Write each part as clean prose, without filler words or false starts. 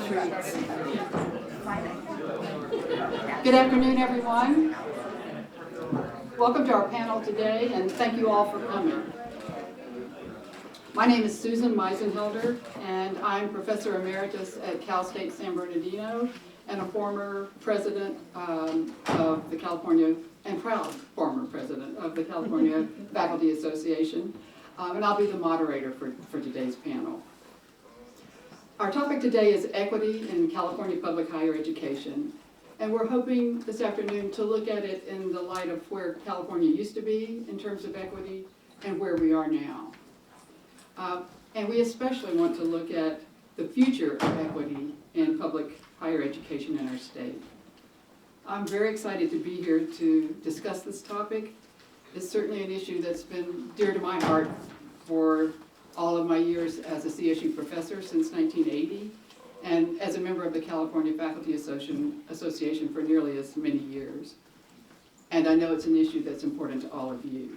Good afternoon, everyone. Welcome to our panel today, and thank you all for coming. My name is Susan Meisenhelder, and I'm Professor Emeritus at Cal State San Bernardino and a former president of the California, and proud former president of the California Faculty Association, and I'll be the moderator for today's panel. Our topic today is equity in California public higher education, and we're hoping this afternoon to look at it in the light of where California used to be in terms of equity and where we are now. And we especially want to look at the future of equity in public higher education in our state. I'm very excited to be here to discuss this topic. It's certainly an issue that's been dear to my heart for all of my years as a CSU professor since 1980, and as a member of the California Faculty Association for nearly as many years. And I know it's an issue that's important to all of you.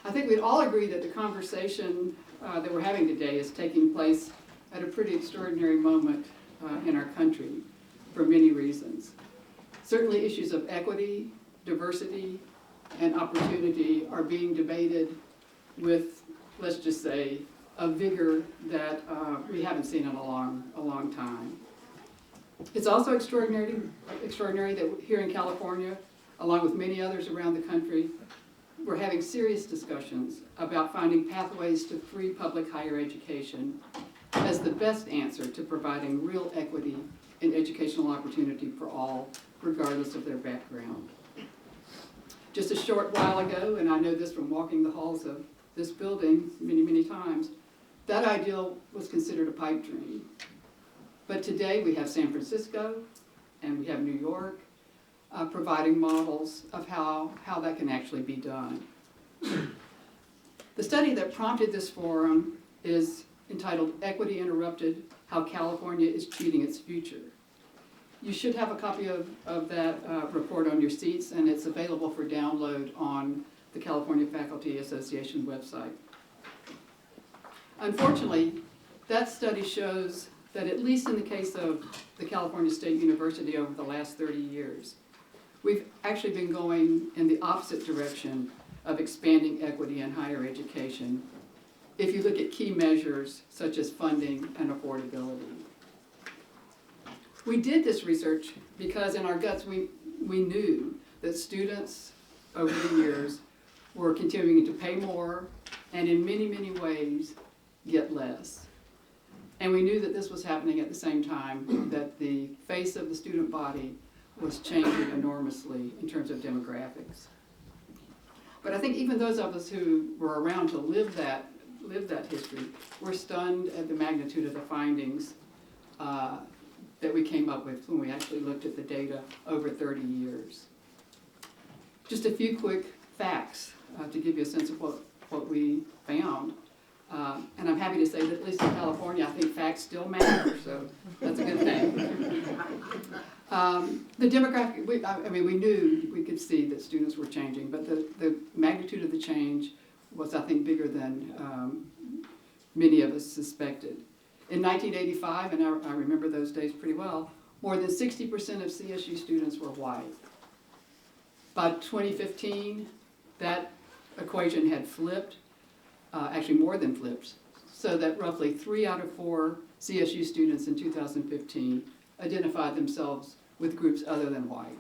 I think we'd all agree that the conversation that we're having today is taking place at a pretty extraordinary moment in our country for many reasons. Certainly issues of equity, diversity, and opportunity are being debated with, let's just say, a vigor that we haven't seen in a long time. It's also extraordinary that here in California, along with many others around the country, we're having serious discussions about finding pathways to free public higher education as the best answer to providing real equity in educational opportunity for all, regardless of their background. Just a short while ago, and I know this from walking the halls of this building many times, that ideal was considered a pipe dream. But today we have San Francisco and we have New York providing models of how that can actually be done. The study that prompted this forum is entitled Equity Interrupted: How California is Cheating Its Future. You should have a copy of that report on your seats, and it's available for download on the California Faculty Association website. Unfortunately, that study shows that at least in the case of the California State University over the last 30 years, we've actually been going in the opposite direction of expanding equity in higher education if you look at key measures such as funding and affordability. We did this research because in our guts we knew that students over the years were continuing to pay more and in many ways get less. And we knew that this was happening at the same time that the face of the student body was changing enormously in terms of demographics. But I think even those of us who were around to live that history were stunned at the magnitude of the findings that we came up with when we actually looked at the data over 30 years. Just a few quick facts to give you a sense of what we found. And I'm happy to say that at least in California, I think facts still matter, so that's a good thing. The demographic, we knew, we could see that students were changing, but the magnitude of the change was, I think, bigger than many of us suspected. In 1985, and I remember those days pretty well, more than 60% of CSU students were white. By 2015, that equation had flipped, actually more than flipped, so that roughly 3 out of 4 CSU students in 2015 identified themselves with groups other than white.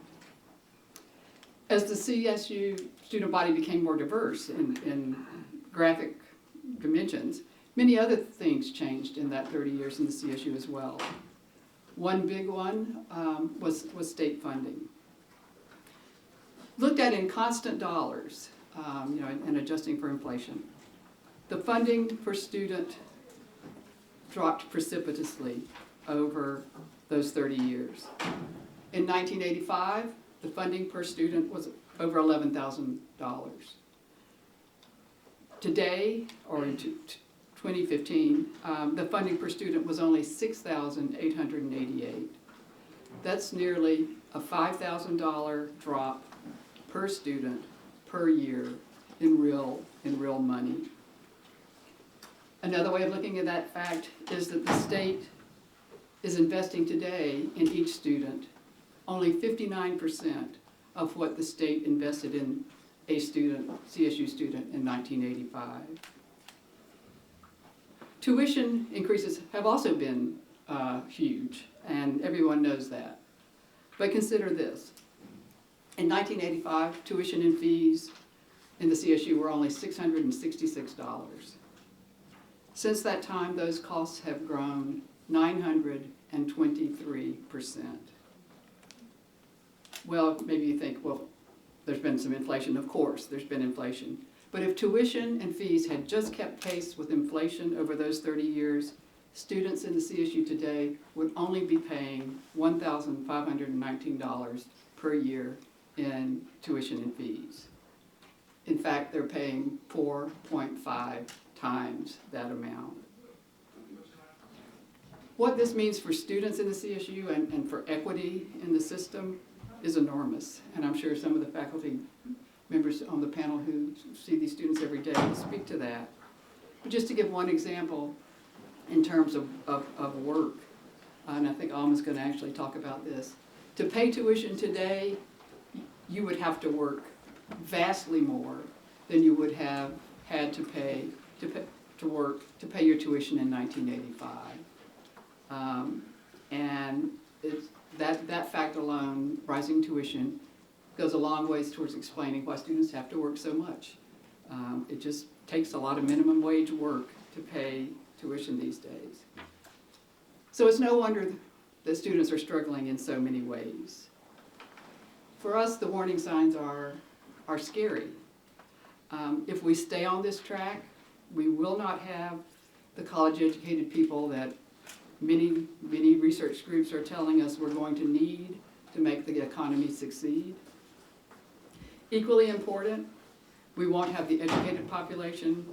As the CSU student body became more diverse in graphic dimensions, many other things changed in that 30 years in the CSU as well. One big one was state funding. Looked at in constant dollars, and adjusting for inflation, the funding per student dropped precipitously over those 30 years. In 1985, the funding per student was over $11,000. Today, or in 2015, the funding per student was only $6,888. That's nearly a $5,000 drop per student per year in real money. Another way of looking at that fact is that the state is investing today in each student only 59% of what the state invested in a student, CSU student, in 1985. Tuition increases have also been huge, and everyone knows that. But consider this. In 1985, tuition and fees in the CSU were only $666. Since that time, those costs have grown 923%. Well, maybe you think, well, there's been some inflation. Of course, there's been inflation. But if tuition and fees had just kept pace with inflation over those 30 years, students in the CSU today would only be paying $1,519 per year in tuition and fees. In fact, they're paying 4.5 times that amount. What this means for students in the CSU and for equity in the system is enormous, and I'm sure some of the faculty members on the panel who see these students every day will speak to that. But just to give one example in terms of work, and I think Alma's going to actually talk about this. To pay tuition today, you would have to work vastly more than you would have had to pay to pay your tuition in 1985. And that fact alone, rising tuition, goes a long ways towards explaining why students have to work so much. It just takes a lot of minimum wage work to pay tuition these days. So it's no wonder that students are struggling in so many ways. For us, the warning signs are scary. If we stay on this track, we will not have the college-educated people that many research groups are telling us we're going to need to make the economy succeed. Equally important, we won't have the educated population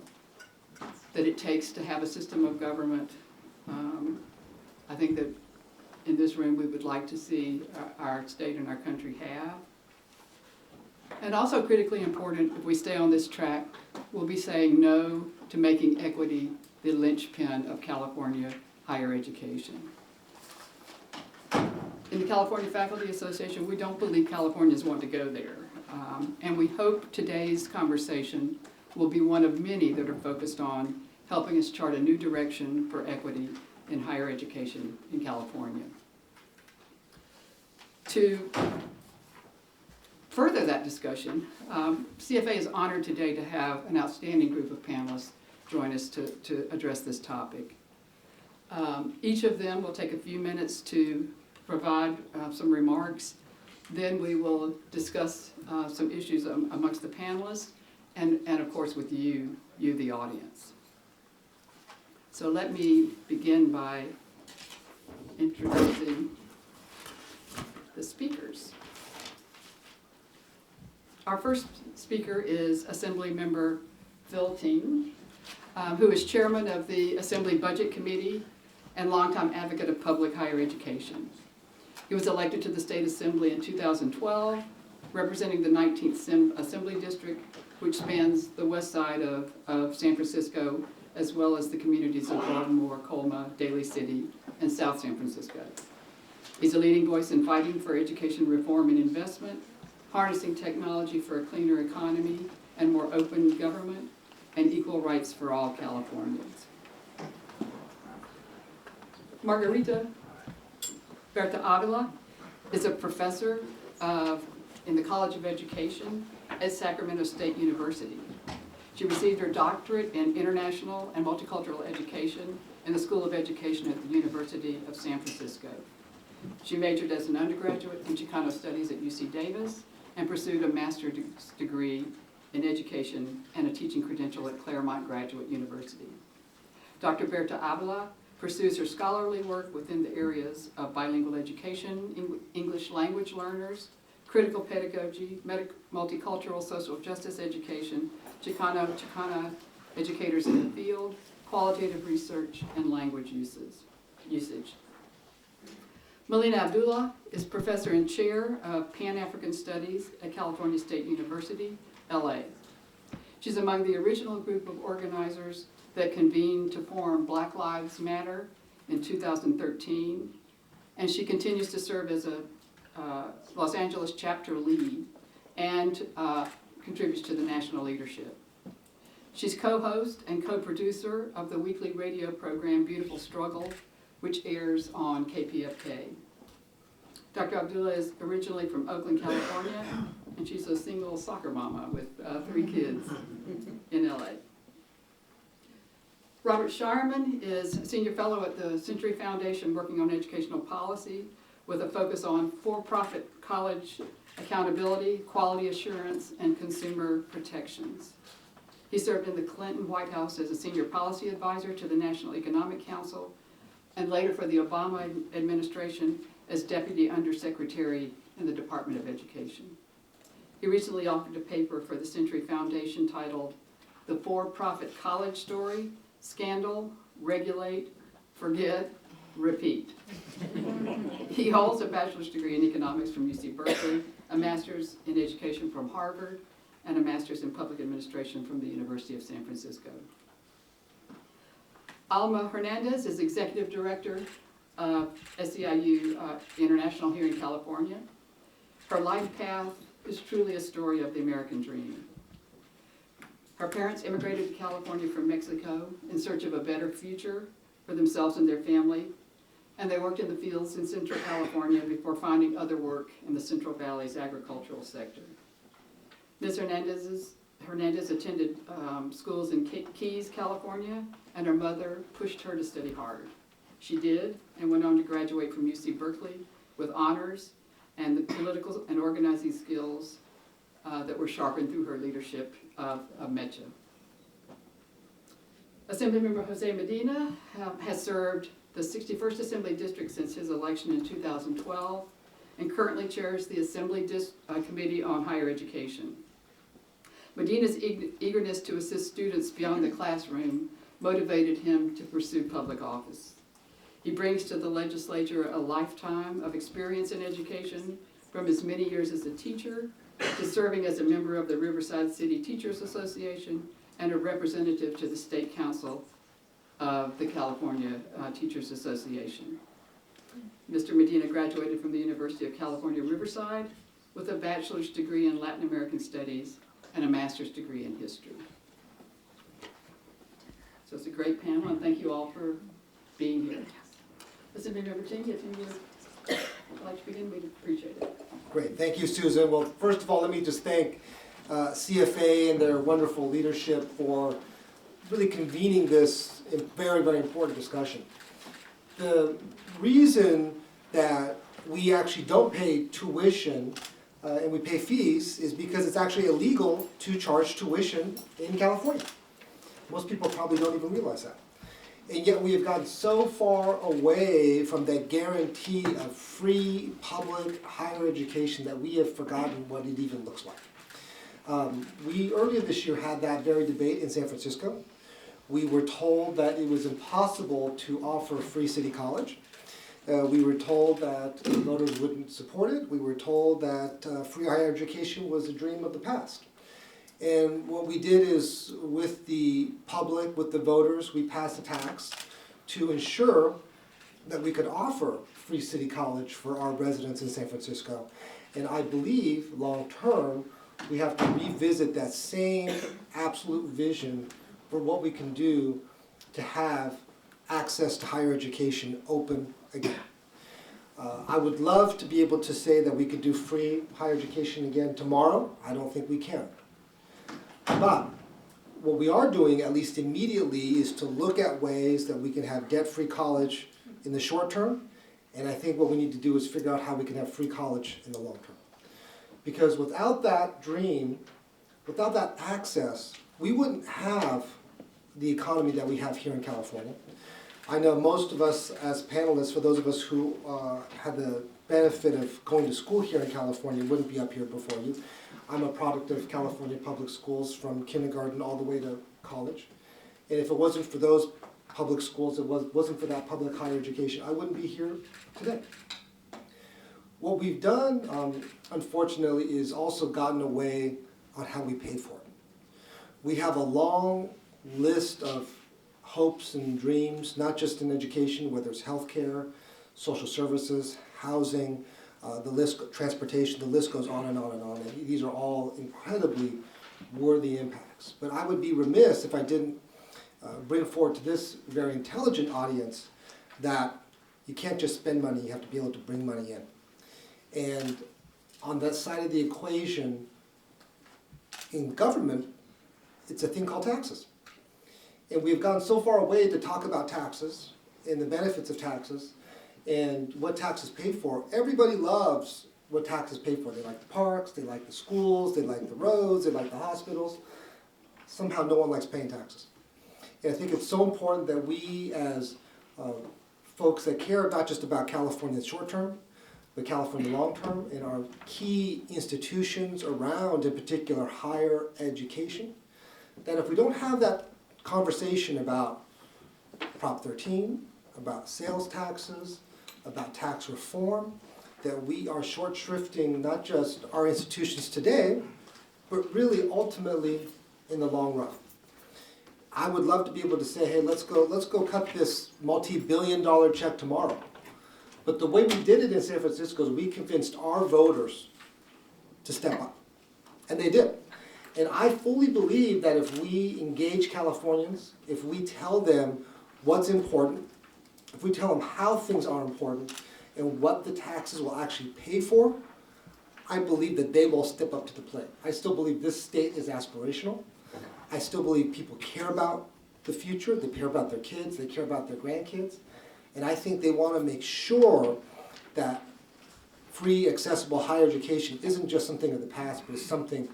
that it takes to have a system of government. I think that in this room we would like to see our state and our country have. And also critically important, if we stay on this track, we'll be saying no to making equity the linchpin of California higher education. In the California Faculty Association, we don't believe Californians want to go there. And we hope today's conversation will be one of many that are focused on helping us chart a new direction for equity in higher education in California. To further that discussion, CFA is honored today to have an outstanding group of panelists join us to address this topic. Each of them will take a few minutes to provide some remarks. Then we will discuss some issues amongst the panelists and of course with you the audience. So let me begin by introducing the speakers. Our first speaker is Assembly Member Phil Ting, who is chairman of the Assembly Budget Committee and longtime advocate of public higher education. He was elected to the State Assembly in 2012, representing the 19th Assembly District, which spans the west side of San Francisco, as well as the communities of Baltimore, Colma, Daly City, and South San Francisco. He's a leading voice in fighting for education reform and investment, harnessing technology for a cleaner economy and more open government, and equal rights for all Californians. Margarita Berta Avila is a professor in the College of Education at Sacramento State University. She received her doctorate in international and multicultural education in the School of Education at the University of San Francisco. She majored as an undergraduate in Chicano Studies at UC Davis and pursued a master's degree in education and a teaching credential at Claremont Graduate University. Dr. Berta Avila pursues her scholarly work within the areas of bilingual education, English language learners, critical pedagogy, multicultural social justice education, Chicana educators in the field, qualitative research, and language usage. Melina Abdullah is professor and chair of Pan-African Studies at California State University, LA. She's among the original group of organizers that convened to form Black Lives Matter in 2013 and she continues to serve as a Los Angeles chapter lead and contributes to the national leadership. She's co-host and co-producer of the weekly radio program Beautiful Struggle, which airs on KPFK. Dr. Abdullah is originally from Oakland, California, and she's a single soccer mama with 3 kids in LA. Robert Shireman is a senior fellow at the Century Foundation working on educational policy with a focus on for-profit college accountability, quality assurance, and consumer protections. He served in the Clinton White House as a senior policy advisor to the National Economic Council, and later for the Obama administration as Deputy Undersecretary in the Department of Education. He recently authored a paper for the Century Foundation titled The For-Profit College Story, Scandal, Regulate, Forget, Repeat. He holds a bachelor's degree in economics from UC Berkeley, a master's in education from Harvard, and a master's in public administration from the University of San Francisco. Alma Hernandez is executive director of SEIU International here in California. Her life path is truly a story of the American dream. Her parents immigrated to California from Mexico in search of a better future for themselves and their family, and they worked in the fields in Central California before finding other work in the Central Valley's agricultural sector. Ms. Hernandez attended schools in Keys, California, and her mother pushed her to study hard. She did, and went on to graduate from UC Berkeley with honors and the political and organizing skills that were sharpened through her leadership of MECHA. Assemblymember Jose Medina has served the 61st Assembly District since his election in 2012 and currently chairs the Assembly Committee on Higher Education. Medina's eagerness to assist students beyond the classroom motivated him to pursue public office. He brings to the legislature a lifetime of experience in education, from his many years as a teacher to serving as a member of the Riverside City Teachers Association and a representative to the State Council of the California Teachers Association. Mr. Medina graduated from the University of California, Riverside with a bachelor's degree in Latin American Studies and a master's degree in history. So it's a great panel, and thank you all for being here. Assemblymember Ting, if you would like to begin, we'd appreciate it. Great, thank you, Susan. Well, first of all, let me just thank CFA and their wonderful leadership for really convening this very, very important discussion. The reason that we actually don't pay tuition and we pay fees is because it's actually illegal to charge tuition in California. Most people probably don't even realize that. And yet we have gotten so far away from that guarantee of free public higher education that we have forgotten what it even looks like. We earlier this year had that very debate in San Francisco. We were told that it was impossible to offer free city college. We were told that voters wouldn't support it. We were told that free higher education was a dream of the past. And what we did is, with the public, with the voters, we passed a tax to ensure that we could offer free city college for our residents in San Francisco. And I believe, long term, we have to revisit that same absolute vision for what we can do to have access to higher education open again. I would love to be able to say that we could do free higher education again tomorrow. I don't think we can. But what we are doing, at least immediately, is to look at ways that we can have debt-free college in the short term, and I think what we need to do is figure out how we can have free college in the long term. Because without that dream, without that access, we wouldn't have the economy that we have here in California. I know most of us as panelists, for those of us who had the benefit of going to school here in California, wouldn't be up here before you. I'm a product of California public schools from kindergarten all the way to college. And if it wasn't for those public schools, it wasn't for that public higher education, I wouldn't be here today. What we've done, unfortunately, is also gotten away on how we pay for it. We have a long list of hopes and dreams, not just in education, whether it's healthcare, social services, housing, transportation, the list goes on and on and on. And these are all incredibly worthy impacts. But I would be remiss if I didn't bring forward to this very intelligent audience that you can't just spend money, you have to be able to bring money in. And on that side of the equation, in government, it's a thing called taxes. And we've gone so far away to talk about taxes and the benefits of taxes and what taxes pay for. Everybody loves what taxes pay for. They like the parks, they like the schools, they like the roads, they like the hospitals. Somehow no one likes paying taxes. And I think it's so important that we as folks that care not just about California short term, but California long term, and our key institutions around, in particular, higher education, that if we don't have that conversation about Prop 13, about sales taxes, about tax reform, that we are short shrifting not just our institutions today, but really ultimately in the long run. I would love to be able to say, hey, let's go cut this multi-billion-dollar check tomorrow. But the way we did it in San Francisco is we convinced our voters to step up. And they did. And I fully believe that if we engage Californians, if we tell them what's important, if we tell them how things are important and what the taxes will actually pay for, I believe that they will step up to the plate. I still believe this state is aspirational. I still believe people care about the future, they care about their kids, they care about their grandkids, and I think they want to make sure that free, accessible higher education isn't just something of the past, but is something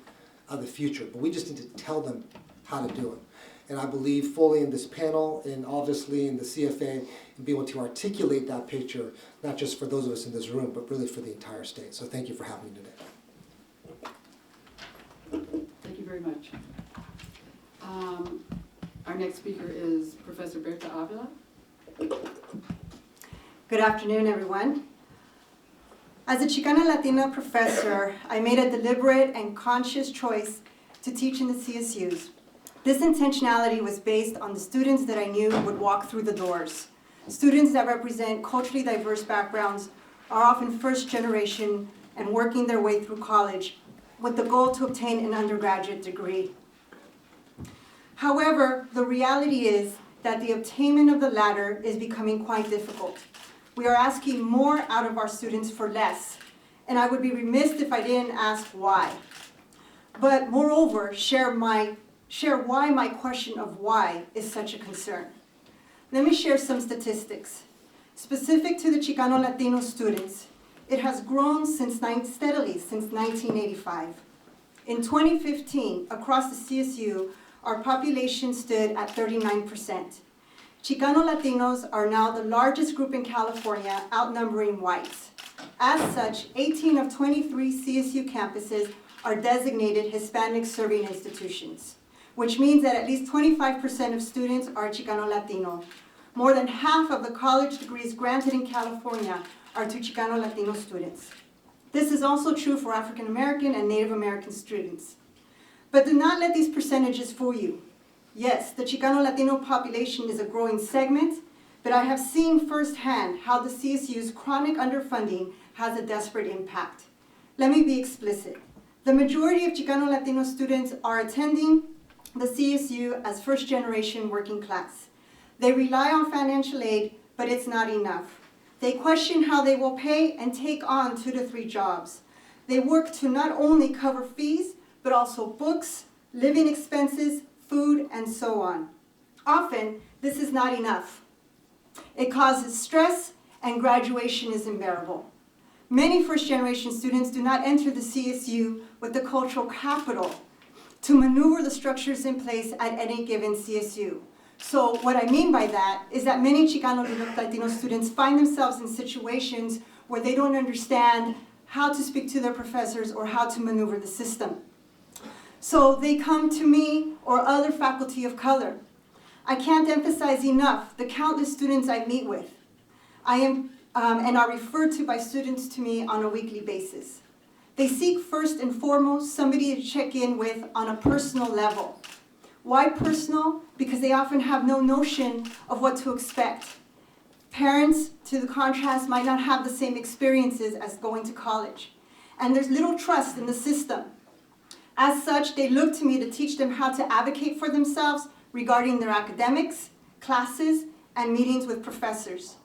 of the future. But we just need to tell them how to do it. And I believe fully in this panel, and obviously in the CFA, and be able to articulate that picture, not just for those of us in this room, but really for the entire state. So thank you for having me today. Thank you very much. Our next speaker is Professor Berta Avila. Good afternoon, everyone. As a Chicana Latina professor, I made a deliberate and conscious choice to teach in the CSUs. This intentionality was based on the students that I knew would walk through the doors. Students that represent culturally diverse backgrounds are often first generation and working their way through college with the goal to obtain an undergraduate degree. However, the reality is that the obtainment of the latter is becoming quite difficult. We are asking more out of our students for less, and I would be remiss if I didn't ask why. But moreover, share why my question of why is such a concern. Let me share some statistics. Specific to the Chicano Latino students, it has grown steadily since 1985. In 2015, across the CSU, our population stood at 39%. Chicano Latinos are now the largest group in California, outnumbering whites. As such, 18 of 23 CSU campuses are designated Hispanic serving institutions, which means that at least 25% of students are Chicano Latino. More than half of the college degrees granted in California are to Chicano Latino students. This is also true for African American and Native American students. But do not let these percentages fool you. Yes, the Chicano Latino population is a growing segment, but I have seen firsthand how the CSU's chronic underfunding has a desperate impact. Let me be explicit. The majority of Chicano Latino students are attending the CSU as first-generation working class. They rely on financial aid, but it's not enough. They question how they will pay and take on 2 to 3 jobs. They work to not only cover fees, but also books, living expenses, food, and so on. Often, this is not enough. It causes stress, and graduation is unbearable. Many first-generation students do not enter the CSU with the cultural capital to maneuver the structures in place at any given CSU. So what I mean by that is that many Chicano Latino students find themselves in situations where they don't understand how to speak to their professors or how to maneuver the system. So they come to me or other faculty of color. I can't emphasize enough the countless students I meet with. And are referred to by students to me on a weekly basis. They seek first and foremost somebody to check in with on a personal level. Why personal? Because they often have no notion of what to expect. Parents, to the contrast, might not have the same experiences as going to college. And there's little trust in the system. As such, they look to me to teach them how to advocate for themselves regarding their academics, classes, and meetings with professors.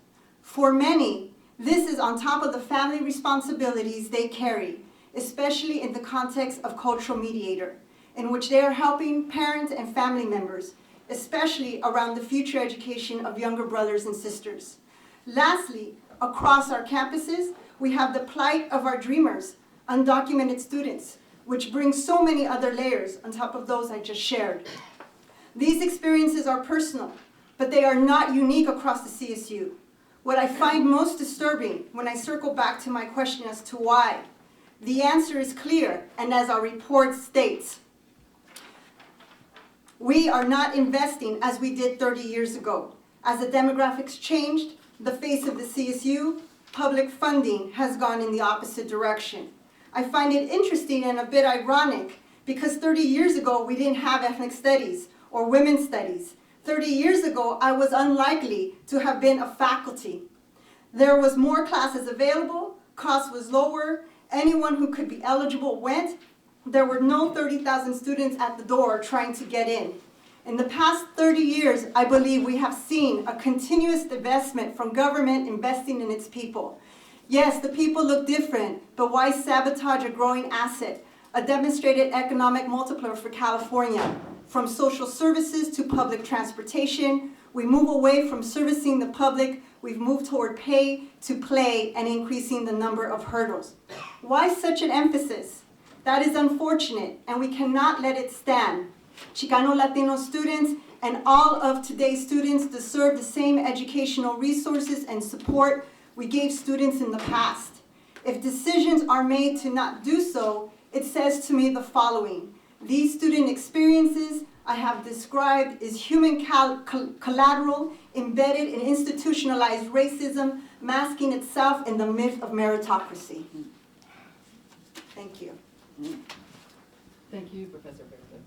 For many, this is on top of the family responsibilities they carry, especially in the context of cultural mediator, in which they are helping parents and family members, especially around the future education of younger brothers and sisters. Lastly, across our campuses, we have the plight of our dreamers, undocumented students, which brings so many other layers on top of those I just shared. These experiences are personal, but they are not unique across the CSU. What I find most disturbing when I circle back to my question as to why, the answer is clear, and as our report states, we are not investing as we did 30 years ago. As the demographics changed, the face of the CSU, public funding has gone in the opposite direction. I find it interesting and a bit ironic because 30 years ago we didn't have ethnic studies or women's studies. 30 years ago I was unlikely to have been a faculty. There was more classes available, cost was lower, anyone who could be eligible went. There were no 30,000 students at the door trying to get in. In the past 30 years, I believe we have seen a continuous divestment from government investing in its people. Yes, the people look different, but why sabotage a growing asset, a demonstrated economic multiplier for California? From social services to public transportation, we move away from servicing the public, we've moved toward pay to play and increasing the number of hurdles. Why such an emphasis? That is unfortunate, and we cannot let it stand. Chicano Latino students and all of today's students deserve the same educational resources and support we gave students in the past. If decisions are made to not do so, it says to me the following. These student experiences I have described is human collateral embedded in institutionalized racism, masking itself in the myth of meritocracy. Thank you. Thank you, Professor Verde.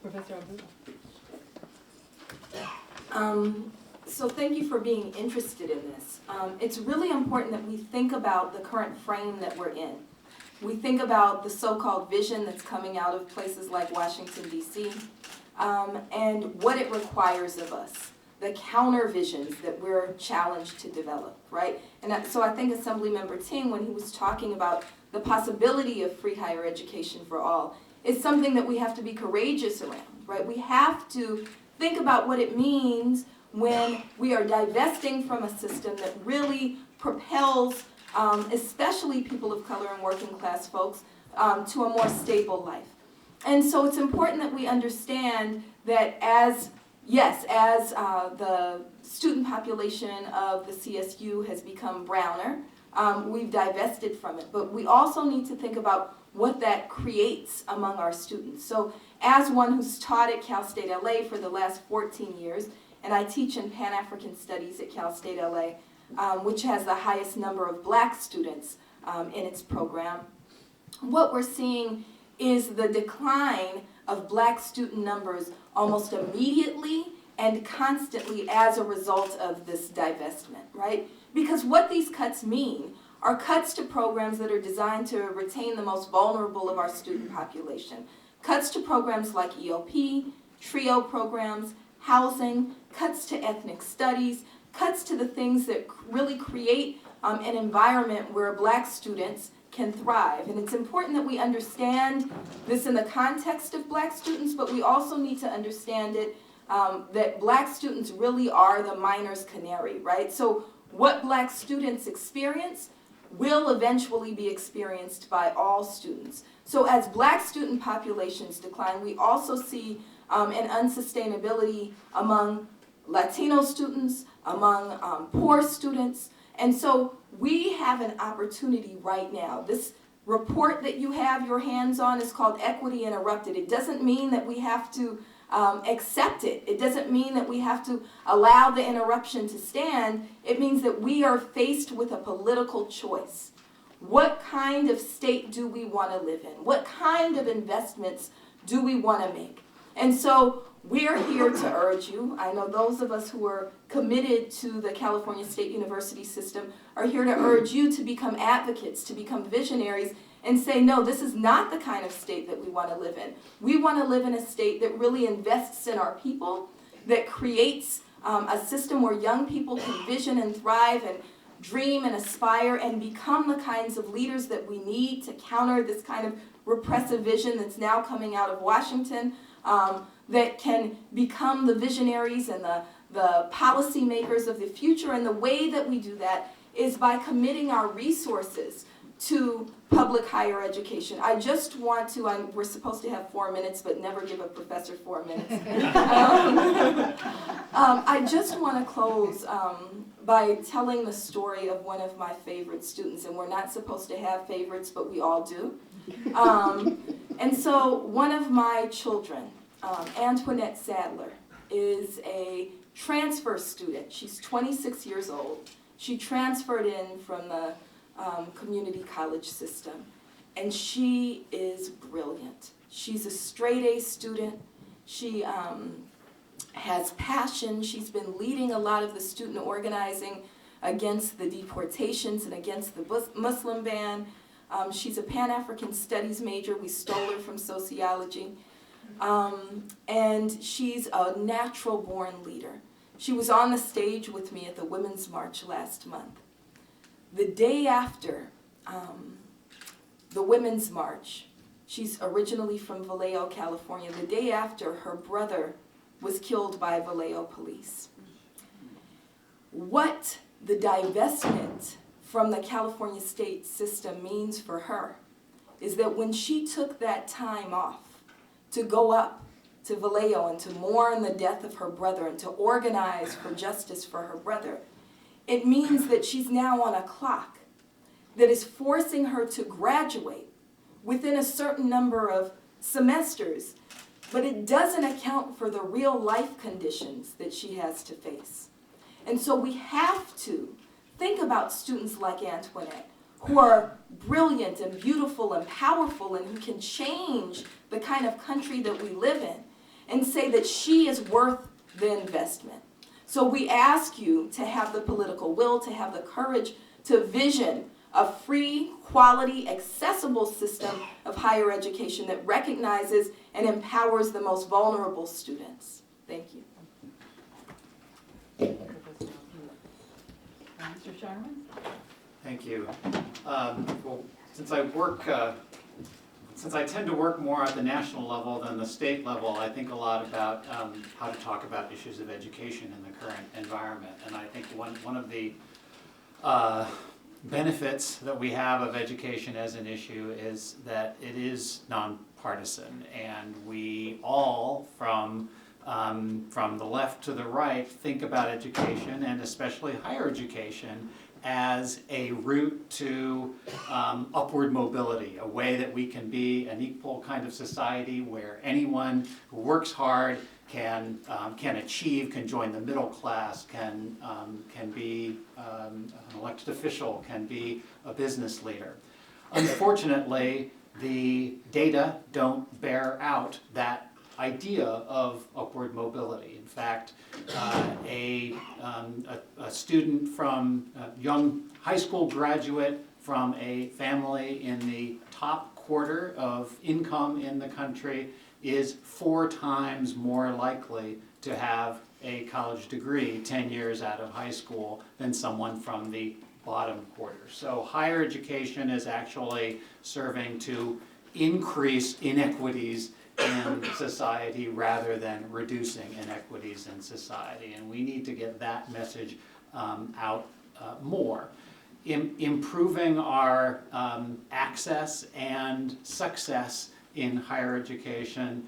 Professor Abdullah. So thank you for being interested in this. It's really important that we think about the current frame that we're in. We think about the so-called vision that's coming out of places like Washington, D.C., and what it requires of us, the counter visions that we're challenged to develop, right? And so I think Assemblymember Ting, when he was talking about the possibility of free higher education for all, is something that we have to be courageous around, right? We have to think about what it means when we are divesting from a system that really propels especially people of color and working class folks to a more stable life. And so it's important that we understand that as the student population of the CSU has become browner, we've divested from it. But we also need to think about what that creates among our students. So as one who's taught at Cal State LA for the last 14 years, and I teach in Pan-African Studies at Cal State LA, which has the highest number of black students in its program, what we're seeing is the decline of black student numbers almost immediately and constantly as a result of this divestment, right? Because what these cuts mean are cuts to programs that are designed to retain the most vulnerable of our student population. Cuts to programs like EOP, TRIO programs, housing, cuts to ethnic studies, cuts to the things that really create an environment where black students can thrive. And it's important that we understand this in the context of black students, but we also need to understand it that black students really are the miner's canary, right? So what black students experience will eventually be experienced by all students. So as black student populations decline, we also see an unsustainability among Latino students, among poor students. And so we have an opportunity right now. This report that you have your hands on is called Equity Interrupted. It doesn't mean that we have to accept it. It doesn't mean that we have to allow the interruption to stand. It means that we are faced with a political choice. What kind of state do we want to live in? What kind of investments do we want to make? And so We are here to urge you. I know those of us who are committed to the California State University system are here to urge you to become advocates, to become visionaries, and say, no, this is not the kind of state that we want to live in. We want to live in a state that really invests in our people, that creates a system where young people can vision and thrive and dream and aspire and become the kinds of leaders that we need to counter this kind of repressive vision that's now coming out of Washington, that can become the visionaries and the policy makers of the future. And the way that we do that is by committing our resources to public higher education. I just want to, we're supposed to have 4 minutes, but never give a professor 4 minutes. I just want to close by telling the story of one of my favorite students, and we're not supposed to have favorites, but we all do. And so one of my children, Antoinette Sadler, is a transfer student. She's 26 years old. She transferred in from the community college system, and she is brilliant. She's a straight A student. She has passion. She's been leading a lot of the student organizing against the deportations and against the Muslim ban. She's a Pan-African Studies major. We stole her from sociology. And she's a natural-born leader. She was on the stage with me at the Women's March last month. The day after the Women's March, she's originally from Vallejo, California. The day after, her brother was killed by Vallejo police. What the divestment from the California state system means for her is that when she took that time off to go up to Vallejo and to mourn the death of her brother and to organize for justice for her brother, it means that she's now on a clock that is forcing her to graduate within a certain number of semesters, but it doesn't account for the real life conditions that she has to face. And so we have to think about students like Antoinette, who are brilliant and beautiful and powerful and who can change the kind of country that we live in, and say that she is worth the investment. So we ask you to have the political will, to have the courage to vision a free, quality, accessible system of higher education that recognizes and empowers the most vulnerable students. Thank you. Mr. Sharman? Thank you. Well, since I tend to work more at the national level than the state level, I think a lot about how to talk about issues of education in the current environment. And I think one of the benefits that we have of education as an issue is that it is nonpartisan, and we all, from the left to the right, think about education, and especially higher education, as a route to upward mobility, a way that we can be an equal kind of society where anyone who works hard can achieve, can join the middle class, can be an elected official, can be a business leader. Unfortunately, the data don't bear out that idea of upward mobility. In fact, a student from a young high school graduate from a family in the top quarter of income in the country is 4 times more likely to have a college degree 10 years out of high school than someone from the bottom quarter. So higher education is actually serving to increase inequities in society rather than reducing inequities in society. And we need to get that message out more. Improving our access and success in higher education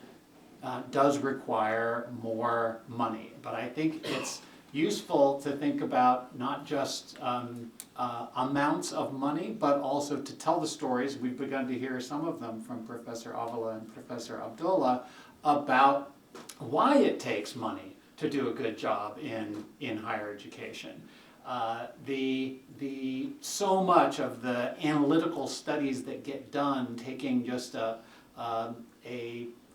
does require more money. But I think it's useful to think about not just amounts of money, but also to tell the stories. We've begun to hear some of them from Professor Avila and Professor Abdullah about why it takes money to do a good job in higher education. So much of the analytical studies that get done taking just a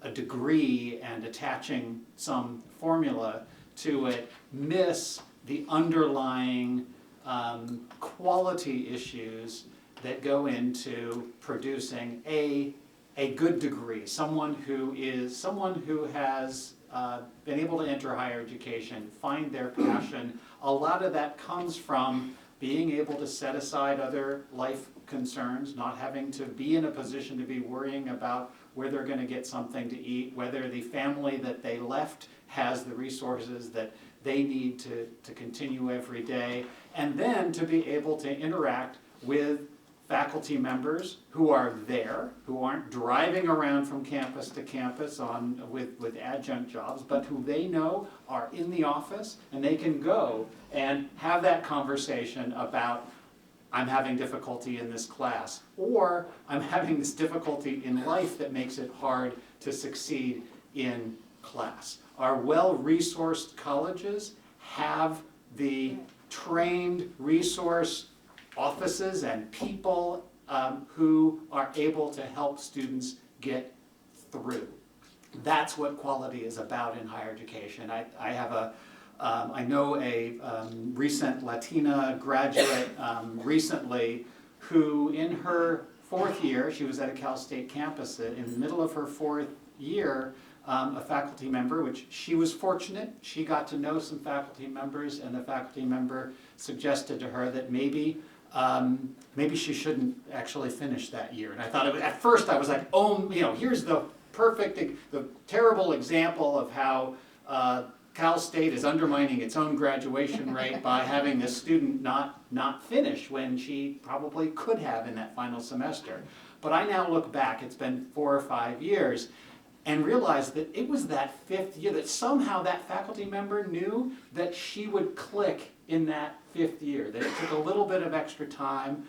a degree and attaching some formula to it miss the underlying quality issues that go into producing a good degree, someone who has been able to enter higher education, find their passion. A lot of that comes from being able to set aside other life concerns, not having to be in a position to be worrying about where they're going to get something to eat, whether the family that they left has the resources that they need to continue every day, and then to be able to interact with faculty members who are there, who aren't driving around from campus to campus with adjunct jobs, but who they know are in the office, and they can go and have that conversation about, I'm having difficulty in this class, or I'm having this difficulty in life that makes it hard to succeed in class. Our well-resourced colleges have the trained resource offices and people who are able to help students get through. That's what quality is about in higher education. I know a recent Latina graduate recently who in her 4th year, she was at a Cal State campus, in the middle of her 4th year, a faculty member, which she was fortunate, she got to know some faculty members, and the faculty member suggested to her that maybe she shouldn't actually finish that year. And I thought, at first I was like, oh, here's the terrible example of how Cal State is undermining its own graduation rate by having this student not finish when she probably could have in that final semester. But I now look back, it's been 4 or 5 years, and realize that it was that 5th year that somehow that faculty member knew that she would click in that 5th year, that it took a little bit of extra time.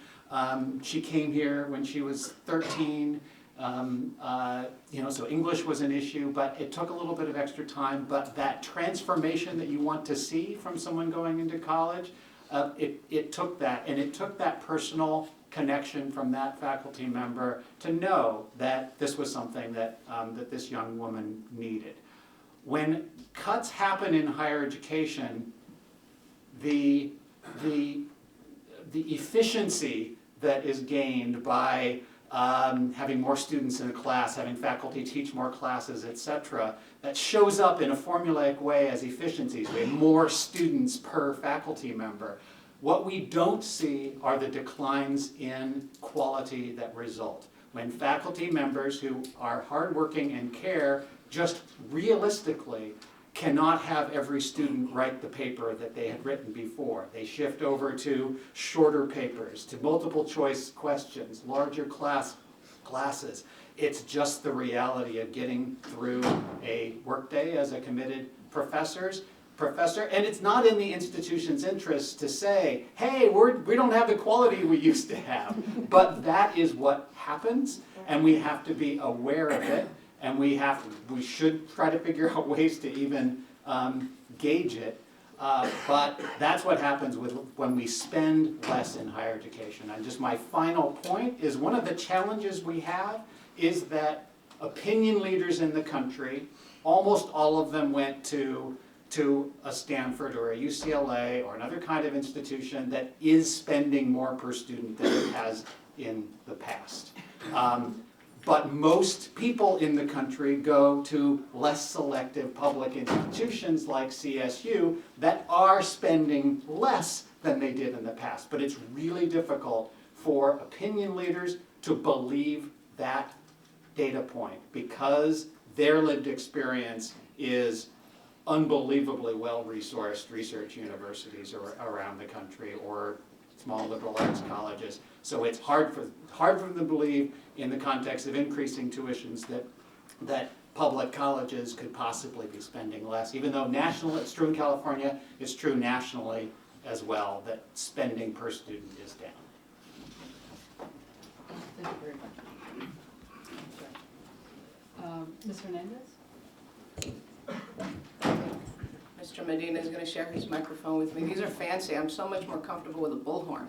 She came here when she was 13, so English was an issue, but it took a little bit of extra time. But that transformation that you want to see from someone going into college, it took that, and it took that personal connection from that faculty member to know that this was something that this young woman needed. When cuts happen in higher education, the efficiency that is gained by having more students in a class, having faculty teach more classes, etc., that shows up in a formulaic way as efficiencies. We have more students per faculty member. What we don't see are the declines in quality that result. When faculty members who are hardworking and care just realistically cannot have every student write the paper that they had written before. They shift over to shorter papers, to multiple choice questions, larger classes. It's just the reality of getting through a workday as a committed professor, and it's not in the institution's interest to say, hey, we don't have the quality we used to have. But that is what happens, and we have to be aware of it, and we should try to figure out ways to even gauge it. But that's what happens when we spend less in higher education. And just my final point is, one of the challenges we have is that opinion leaders in the country, almost all of them went to a Stanford or a UCLA or another kind of institution that is spending more per student than it has in the past. But most people in the country go to less selective public institutions like CSU that are spending less than they did in the past. But it's really difficult for opinion leaders to believe that data point because their lived experience is unbelievably well-resourced research universities around the country or small liberal arts colleges. So it's hard for them to believe in the context of increasing tuitions that public colleges could possibly be spending less, even though nationally, it's true in California, it's true nationally as well, that spending per student is down. Thank you very much. Ms. Hernandez? Mr. Medina is gonna share his microphone with me. These are fancy. I'm so much more comfortable with a bullhorn.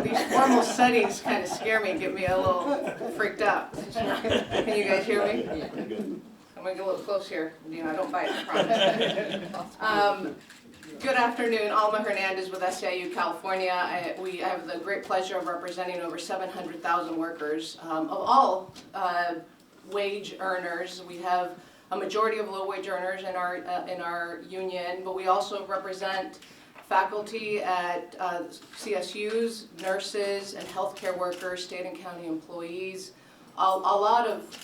These formal settings kind of scare me, get me a little freaked out. Can you guys hear me? I'm gonna get a little close here. You know, I don't bite, I promise. Good afternoon, Alma Hernandez with SEIU California. I have the great pleasure of representing over 700,000 workers of all wage earners. We have a majority of low wage earners in our union, but we also represent faculty at CSUs, nurses, and healthcare workers, state and county employees. A lot of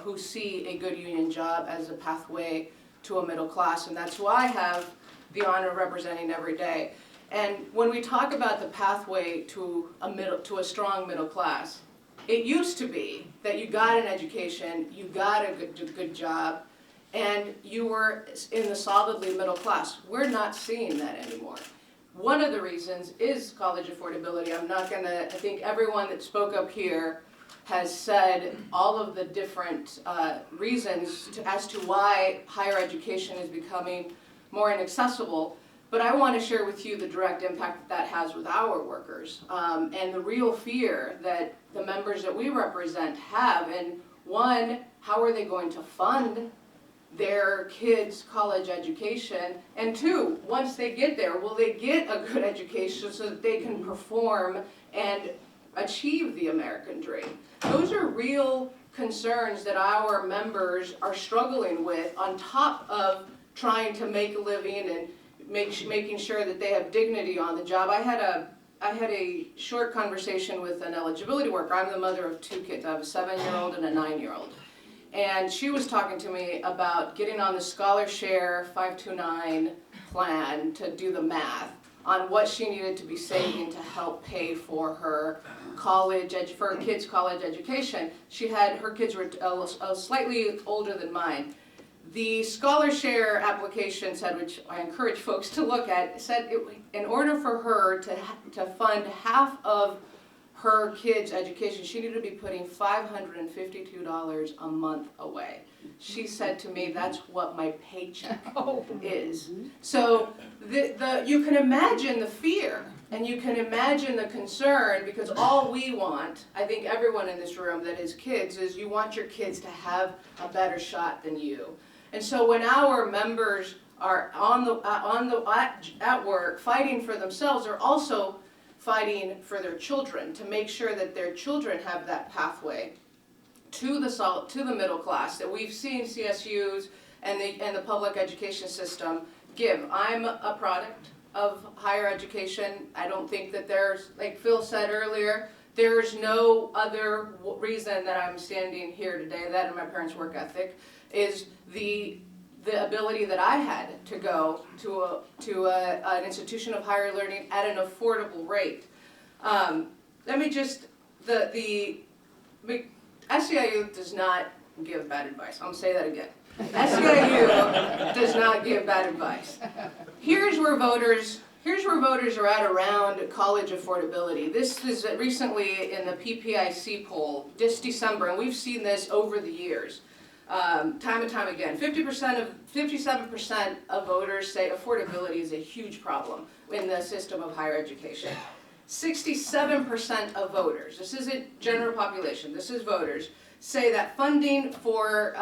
who see a good union job as a pathway to a middle class, and that's who I have the honor of representing every day. And when we talk about the pathway to a strong middle class, it used to be that you got an education, you got a good job, and you were in the solidly middle class. We're not seeing that anymore. One of the reasons is college affordability. I think everyone that spoke up here has said all of the different reasons as to why higher education is becoming more inaccessible, but I want to share with you the direct impact that has with our workers, and the real fear that the members that we represent have. And one, how are they going to fund their kids' college education? And two, once they get there, will they get a good education so that they can perform and achieve the American dream? Those are real concerns that our members are struggling with, on top of trying to make a living and making sure that they have dignity on the job. I had a short conversation with an eligibility worker. I'm the mother of two kids. I have a 7-year-old and a 9-year-old. And she was talking to me about getting on the ScholarShare 529 plan to do the math on what she needed to be saving to help pay for her kids' college education. Her kids were slightly older than mine. The ScholarShare application said, which I encourage folks to look at, said in order for her to fund half of her kids' education, she needed to be putting $552 a month away. She said to me, that's what my paycheck is. So you can imagine the fear, and you can imagine the concern, because all we want, I think everyone in this room that is kids, is you want your kids to have a better shot than you. And so when our members are at work fighting for themselves, they're also fighting for their children, to make sure that their children have that pathway to the middle class that we've seen CSUs and the public education system give. I'm a product of higher education. I don't think that there's, like Phil said earlier, there's no other reason that I'm standing here today, that and my parents' work ethic, is the ability that I had to go to an institution of higher learning at an affordable rate. SEIU does not give bad advice. I'm gonna say that again. SEIU does not give bad advice. Here's where voters are at around college affordability. This is recently in the PPIC poll this December, and we've seen this over the years. Time and time again, 57% of voters say affordability is a huge problem in the system of higher education. 67% of voters, this isn't general population, this is voters, say that funding for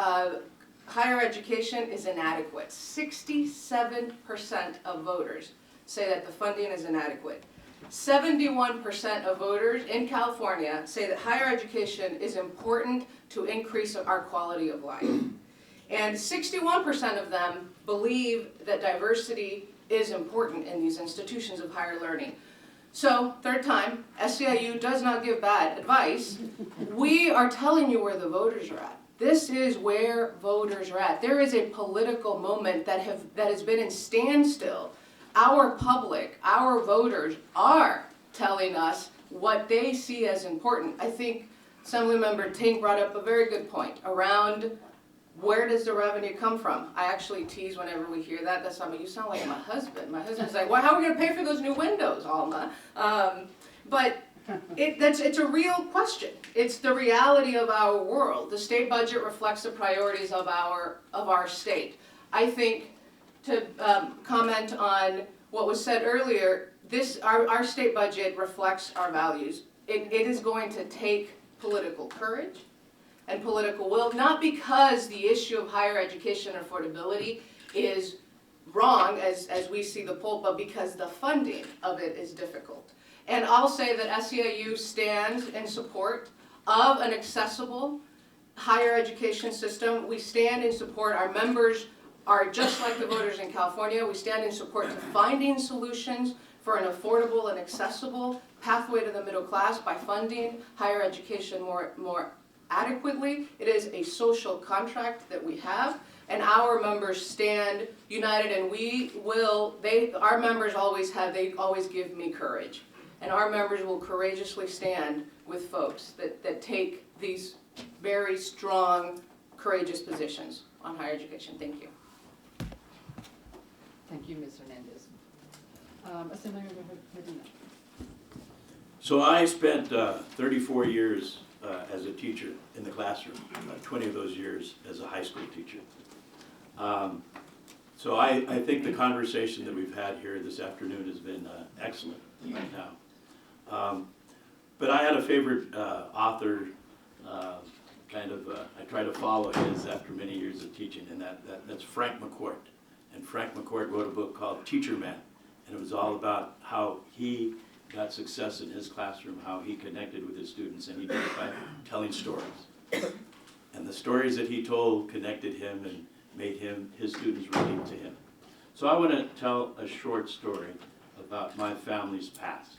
higher education is inadequate. 67% of voters say that the funding is inadequate. 71% of voters in California say that higher education is important to increase our quality of life. And 61% of them believe that diversity is important in these institutions of higher learning. So, third time, SEIU does not give bad advice. We are telling you where the voters are at. This is where voters are at. There is a political moment that has been in standstill. Our public, our voters are telling us what they see as important. I think Assemblymember Tink brought up a very good point around where does the revenue come from? I actually tease whenever we hear that. That's something, you sound like my husband. My husband's like, well, how are we going to pay for those new windows, Alma? But it's a real question. It's the reality of our world. The state budget reflects the priorities of our state. I think to comment on what was said earlier, our state budget reflects our values. It is going to take political courage and political will, not because the issue of higher education affordability is wrong as we see the poll, but because the funding of it is difficult. And I'll say that SEIU stands in support of an accessible higher education system. We stand in support, our members are just like the voters in California, we stand in support to finding solutions for an affordable and accessible pathway to the middle class by funding higher education more adequately. It is a social contract that we have, and our members stand united, and our members always give me courage. And our members will courageously stand with folks that take these very strong, courageous positions on higher education. Thank you. Thank you, Ms. Hernandez. Assemblymember Medina. So I spent 34 years as a teacher in the classroom, 20 of those years as a high school teacher. So I think the conversation that we've had here this afternoon has been excellent right now. But I had a favorite author, I try to follow his after many years of teaching, and that's Frank McCourt. And Frank McCourt wrote a book called Teacher Man, and it was all about how he got success in his classroom, how he connected with his students, and he did it by telling stories. And the stories that he told connected him and made his students relate to him. So I want to tell a short story about my family's past.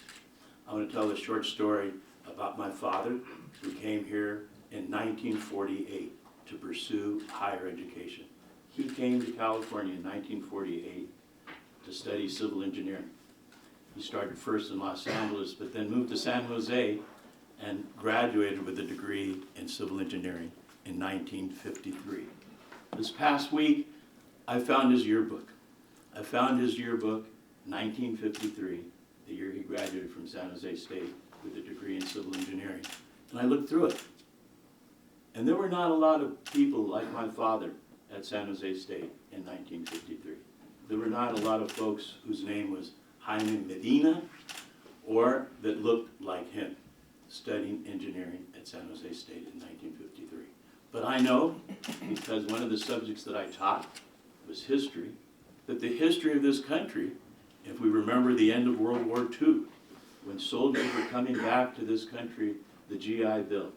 I want to tell a short story about my father, who came here in 1948 to pursue higher education. He came to California in 1948 to study civil engineering. He started first in Los Angeles, but then moved to San Jose and graduated with a degree in civil engineering in 1953. This past week, I found his yearbook. I found his yearbook, 1953, the year he graduated from San Jose State with a degree in civil engineering. And I looked through it. And there were not a lot of people like my father at San Jose State in 1953. There were not a lot of folks whose name was Jaime Medina or that looked like him studying engineering at San Jose State in 1953. But I know, because one of the subjects that I taught was history, that the history of this country, if we remember the end of World War II, when soldiers were coming back to this country, the GI Bill.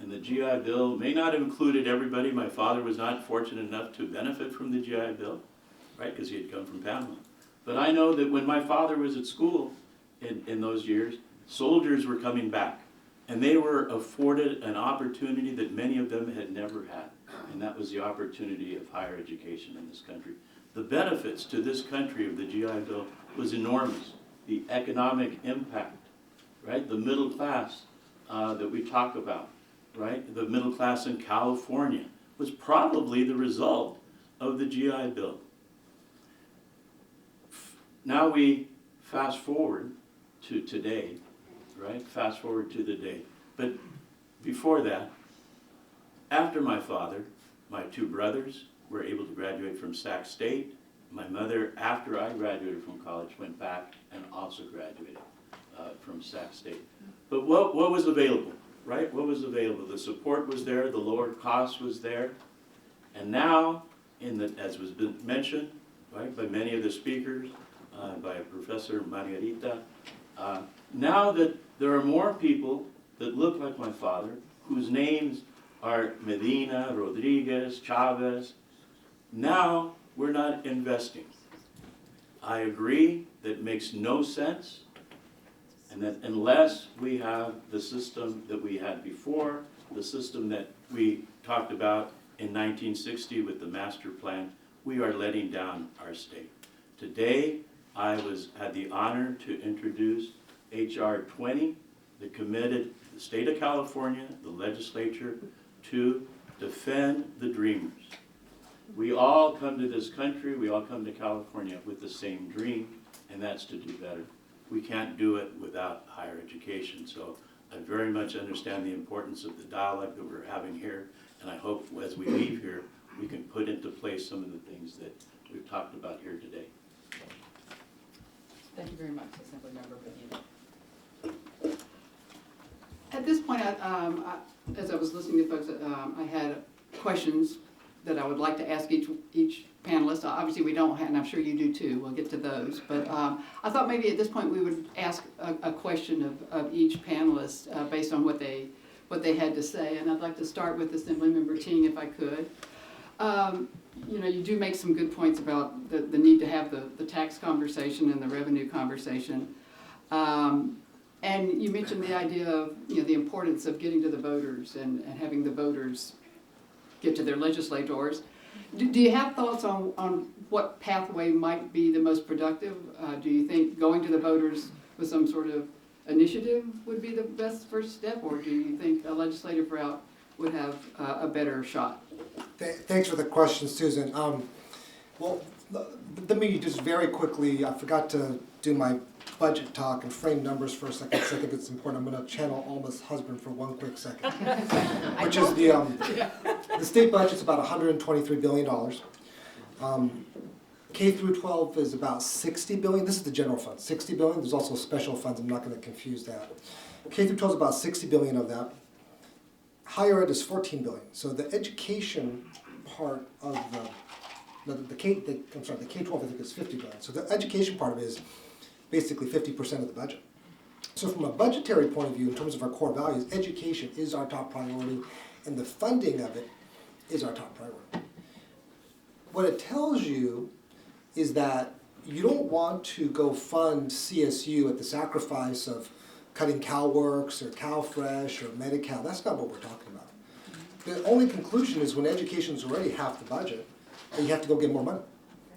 And the GI Bill may not have included everybody. My father was not fortunate enough to benefit from the GI Bill, right, because he had come from Panama. But I know that when my father was at school in those years, soldiers were coming back. And they were afforded an opportunity that many of them had never had. And that was the opportunity of higher education in this country. The benefits to this country of the GI Bill was enormous. The economic impact, right? The middle class that we talk about, right? The middle class in California was probably the result of the GI Bill. Now we fast forward to today, right? Fast forward to the day. But before that, after my father, my two brothers were able to graduate from Sac State. My mother, after I graduated from college, went back and also graduated from Sac State. But what was available, right? What was available? The support was there, the lower cost was there. And now, as was been mentioned, right, by many of the speakers, by Professor Margarita, now that there are more people that look like my father, whose names are Medina, Rodriguez, Chavez, now we're not investing. I agree that it makes no sense, and that unless we have the system that we had before, the system that we talked about in 1960 with the master plan, we are letting down our state. Today, I had the honor to introduce H.R. 20 that committed the state of California, the legislature, to defend the dreamers. We all come to this country, we all come to California with the same dream, and that's to do better. We can't do it without higher education, so I very much understand the importance of the dialogue that we're having here, and I hope as we leave here, we can put into place some of the things that we've talked about here today. Thank you very much, Assemblymember Medina. At this point, as I was listening to folks, I had questions that I would like to ask each panelist. Obviously, we don't have, and I'm sure you do too, we'll get to those. But I thought maybe at this point we would ask a question of each panelist based on what they had to say. And I'd like to start with Assemblymember Ting, if I could. You know, you do make some good points about the need to have the tax conversation and the revenue conversation. And you mentioned the idea of, you know, the importance of getting to the voters and having the voters get to their legislators. Do you have thoughts on what pathway might be the most productive? Do you think going to the voters with some sort of initiative would be the best first step, or do you think a legislative route would have a better shot? Thanks for the question, Susan. Well, let me just very quickly, I forgot to do my budget talk and frame numbers for a second, because I think it's important. I'm going to channel Alma's husband for one quick second, which is the state budget's about $123 billion. K through 12 is about $60 billion. This is the general fund, $60 billion. There's also special funds. I'm not going to confuse that. K through 12 is about $60 billion of that. Higher ed is $14 billion. So the education part of the K-12 I think is $50 billion. So the education part of it is basically 50% of the budget. So from a budgetary point of view, in terms of our core values, education is our top priority, and the funding of it is our top priority. What it tells you is that you don't want to go fund CSU at the sacrifice of cutting CalWORKs or CalFresh or Medi-Cal. That's not what we're talking about. The only conclusion is when education is already half the budget, you have to go get more money.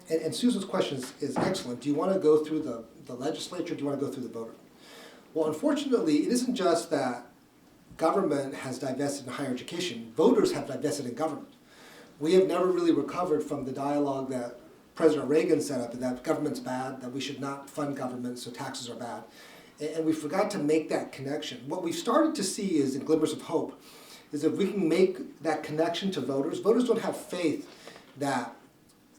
And Susan's question is excellent. Do you want to go through the legislature, or do you want to go through the voter? Well, unfortunately, it isn't just that government has divested in higher education. Voters have divested in government. We have never really recovered from the dialogue that President Reagan set up, that government's bad, that we should not fund government, so taxes are bad. And we forgot to make that connection. What we've started to see is, in glimmers of hope, is if we can make that connection to voters. Voters don't have faith that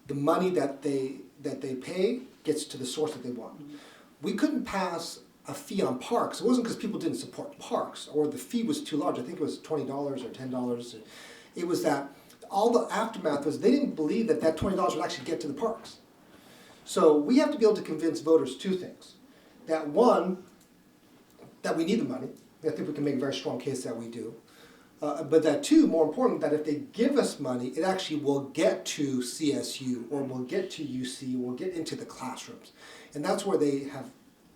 the money that they pay gets to the source that they want. We couldn't pass a fee on parks. It wasn't because people didn't support parks or the fee was too large. I think it was $20 or $10. It was that all the aftermath was they didn't believe that $20 would actually get to the parks. So we have to be able to convince voters two things. That one, that we need the money. I think we can make a very strong case that we do. But that two, more important, that if they give us money, it actually will get to CSU or will get to UC, will get into the classrooms. And that's where they have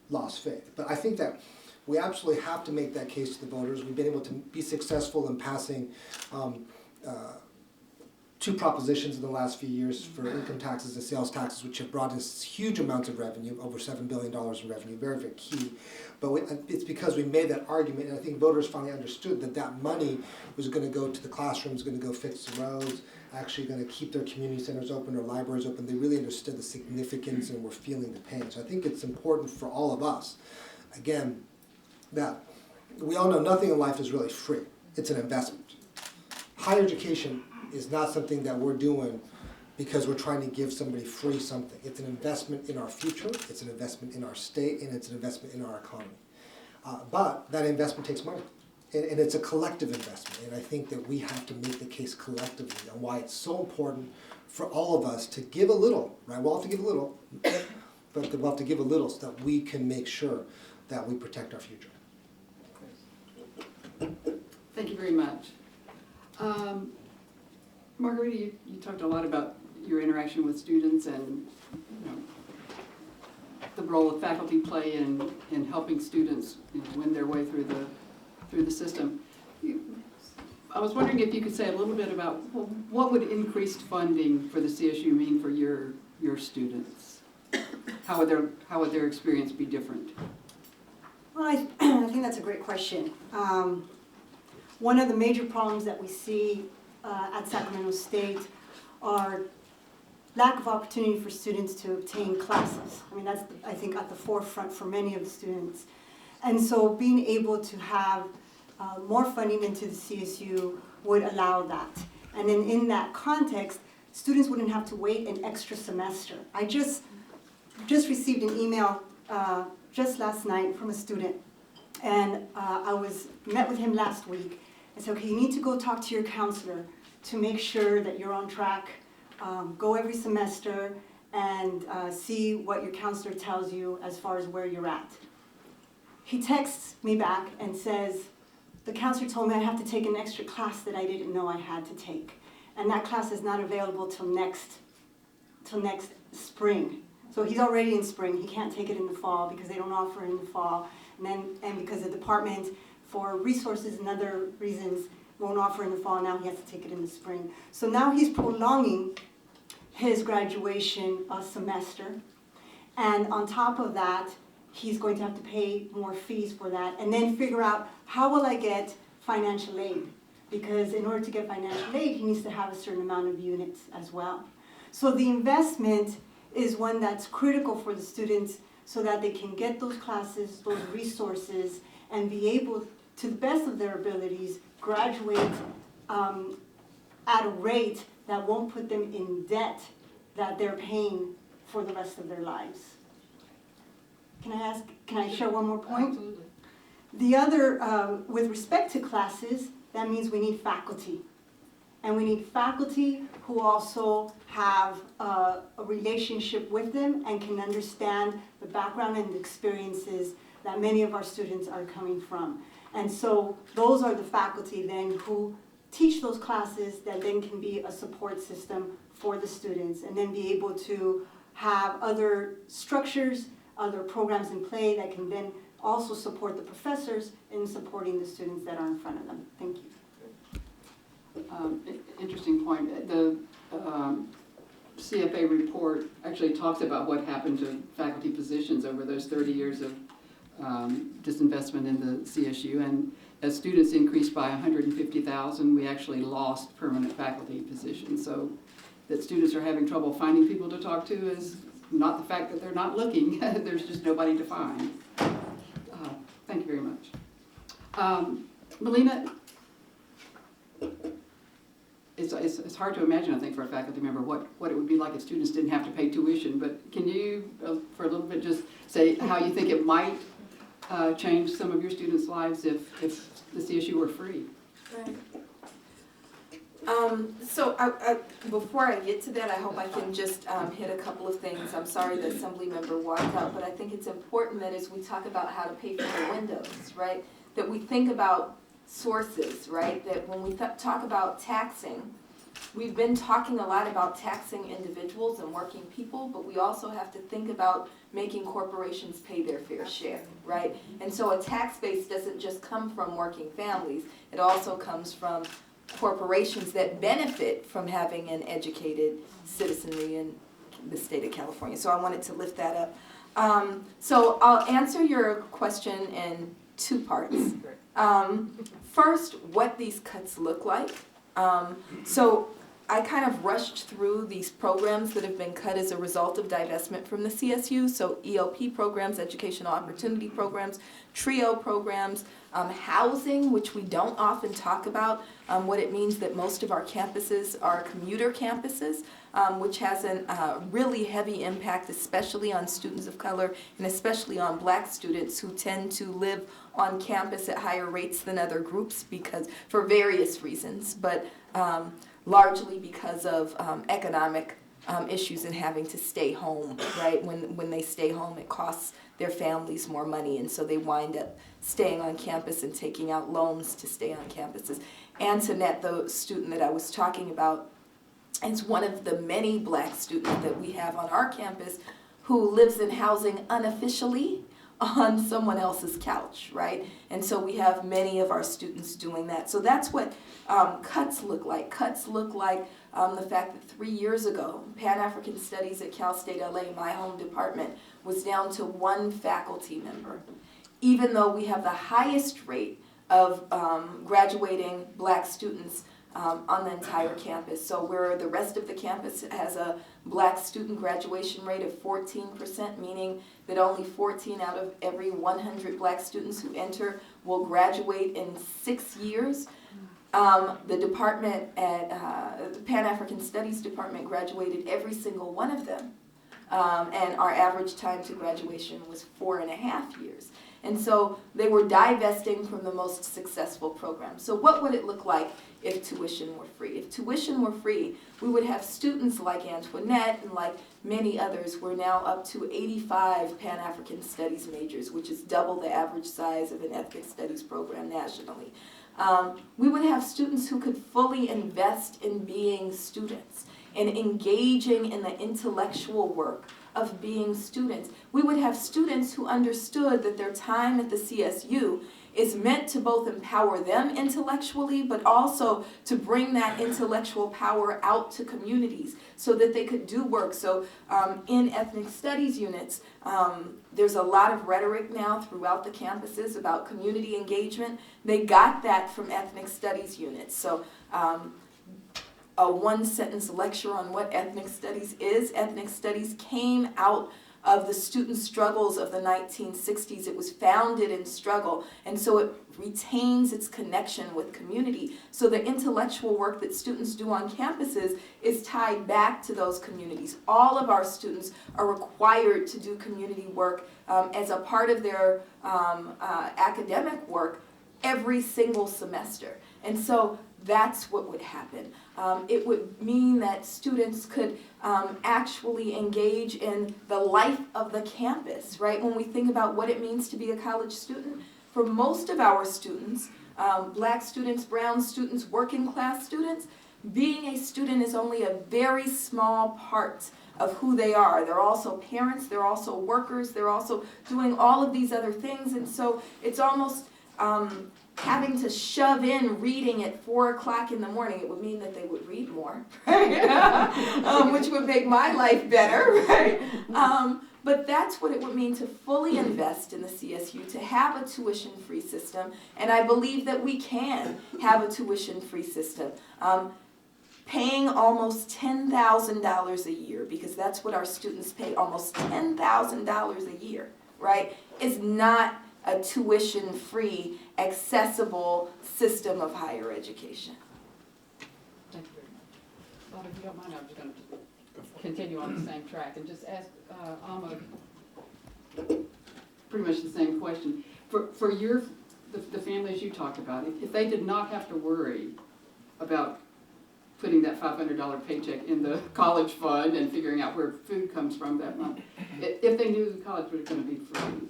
lost faith. But I think that we absolutely have to make that case to the voters. We've been able to be successful in passing two propositions in the last few years for income taxes and sales taxes, which have brought us huge amounts of revenue, over $7 billion in revenue, very, very key. But it's because we made that argument, and I think voters finally understood that that money was going to go to the classrooms, going to go fix the roads, actually going to keep their community centers open, their libraries open. They really understood the significance and were feeling the pain. So I think it's important for all of us, again, that we all know nothing in life is really free. It's an investment. Higher education is not something that we're doing because we're trying to give somebody free something. It's an investment in our future, it's an investment in our state, and it's an investment in our economy. But that investment takes money, and it's a collective investment, and I think that we have to make the case collectively on why it's so important for all of us to give a little, right? We'll have to give a little, but we'll have to give a little so that we can make sure that we protect our future. Thank you very much. Margarita, you talked a lot about your interaction with students and the role that faculty play in helping students win their way through the system. I was wondering if you could say a little bit about what would increased funding for the CSU mean for your students? How would their experience be different? Well, I think that's a great question. One of the major problems that we see at Sacramento State are lack of opportunity for students to obtain classes. I mean, that's, I think, at the forefront for many of the students. And so being able to have more funding into the CSU would allow that. And then in that context, students wouldn't have to wait an extra semester. I just received an email just last night from a student, and I met with him last week. I said, okay, you need to go talk to your counselor to make sure that you're on track. Go every semester and see what your counselor tells you as far as where you're at. He texts me back and says, the counselor told me I have to take an extra class that I didn't know I had to take. And that class is not available till next spring. So he's already in spring, he can't take it in the fall because they don't offer it in the fall. And because the department, for resources and other reasons, won't offer in the fall, now he has to take it in the spring. So now he's prolonging his graduation semester. And on top of that, he's going to have to pay more fees for that, and then figure out how will I get financial aid? Because in order to get financial aid, he needs to have a certain amount of units as well. So the investment is one that's critical for the students so that they can get those classes, those resources, and be able, to the best of their abilities, graduate at a rate that won't put them in debt that they're paying for the rest of their lives. Can I share one more point? Absolutely. The other, with respect to classes, that means we need faculty. And we need faculty who also have a relationship with them and can understand the background and the experiences that many of our students are coming from. And so those are the faculty then who teach those classes that then can be a support system for the students, and then be able to have other structures, other programs in play that can then also support the professors in supporting the students that are in front of them. Thank you. Interesting point. The CFA report actually talks about what happened to faculty positions over those 30 years of disinvestment in the CSU, and as students increased by 150,000, we actually lost permanent faculty positions. So that students are having trouble finding people to talk to is not the fact that they're not looking, there's just nobody to find. Thank you very much. Melina, it's hard to imagine, I think, for a faculty member what it would be like if students didn't have to pay tuition, but can you, for a little bit, just say how you think it might change some of your students' lives if the CSU were free? Right. So before I get to that, I hope I can just hit a couple of things. I'm sorry the assembly member walked out, but I think it's important that as we talk about how to pay for the windows, right, that we think about sources, right, that when we talk about taxing, we've been talking a lot about taxing individuals and working people, but we also have to think about making corporations pay their fair share, right? And so a tax base doesn't just come from working families, it also comes from corporations that benefit from having an educated citizenry in the state of California. So I wanted to lift that up. So I'll answer your question in two parts. First, what these cuts look like. So I kind of rushed through these programs that have been cut as a result of divestment from the CSU. So EOP programs, educational opportunity programs, TRIO programs, housing, which we don't often talk about, what it means that most of our campuses are commuter campuses, which has a really heavy impact, especially on students of color and especially on Black students who tend to live on campus at higher rates than other groups because for various reasons, but largely because of economic issues and having to stay home, right? When they stay home, it costs their families more money, and so they wind up staying on campus and taking out loans to stay on campuses. Antoinette, the student that I was talking about, is one of the many Black students that we have on our campus who lives in housing unofficially on someone else's couch, right? And so we have many of our students doing that. So that's what cuts look like. Cuts look like the fact that 3 years ago, Pan-African Studies at Cal State LA, my home department, was down to 1 faculty member. Even though we have the highest rate of graduating Black students on the entire campus. So where the rest of the campus has a Black student graduation rate of 14%, meaning that only 14 out of every 100 Black students who enter will graduate in 6 years. The department at the Pan-African Studies Department graduated every single one of them. And our average time to graduation was 4.5 years. And so they were divesting from the most successful program. So what would it look like if tuition were free? If tuition were free, we would have students like Antoinette and like many others. We're now up to 85 Pan-African Studies majors, which is double the average size of an ethnic studies program nationally. We would have students who could fully invest in being students and engaging in the intellectual work of being students. We would have students who understood that their time at the CSU is meant to both empower them intellectually, but also to bring that intellectual power out to communities so that they could do work. So in ethnic studies units, there's a lot of rhetoric now throughout the campuses about community engagement. They got that from ethnic studies units. So a one-sentence lecture on what ethnic studies is. Ethnic studies came out of the student struggles of the 1960s. It was founded in struggle, and so it retains its connection with community. So the intellectual work that students do on campuses is tied back to those communities. All of our students are required to do community work as a part of their academic work every single semester. And so that's what would happen. It would mean that students could actually engage in the life of the campus, right? When we think about what it means to be a college student, for most of our students, black students, brown students, working class students, being a student is only a very small part of who they are. They're also parents, they're also workers, they're also doing all of these other things, and so it's almost having to shove in reading at 4 o'clock in the morning. It would mean that they would read more, right? Which would make my life better, right? But that's what it would mean to fully invest in the CSU, to have a tuition-free system, and I believe that we can have a tuition-free system. Paying almost $10,000 a year, because that's what our students pay, almost $10,000 a year, right, is not a tuition-free, accessible system of higher education. Thank you very much. Bob, if you don't mind, I'm just going to continue on the same track and just ask Ahmad pretty much the same question. For the families you talked about, if they did not have to worry about putting that $500 paycheck in the college fund and figuring out where food comes from that month, if they knew the college was going to be free,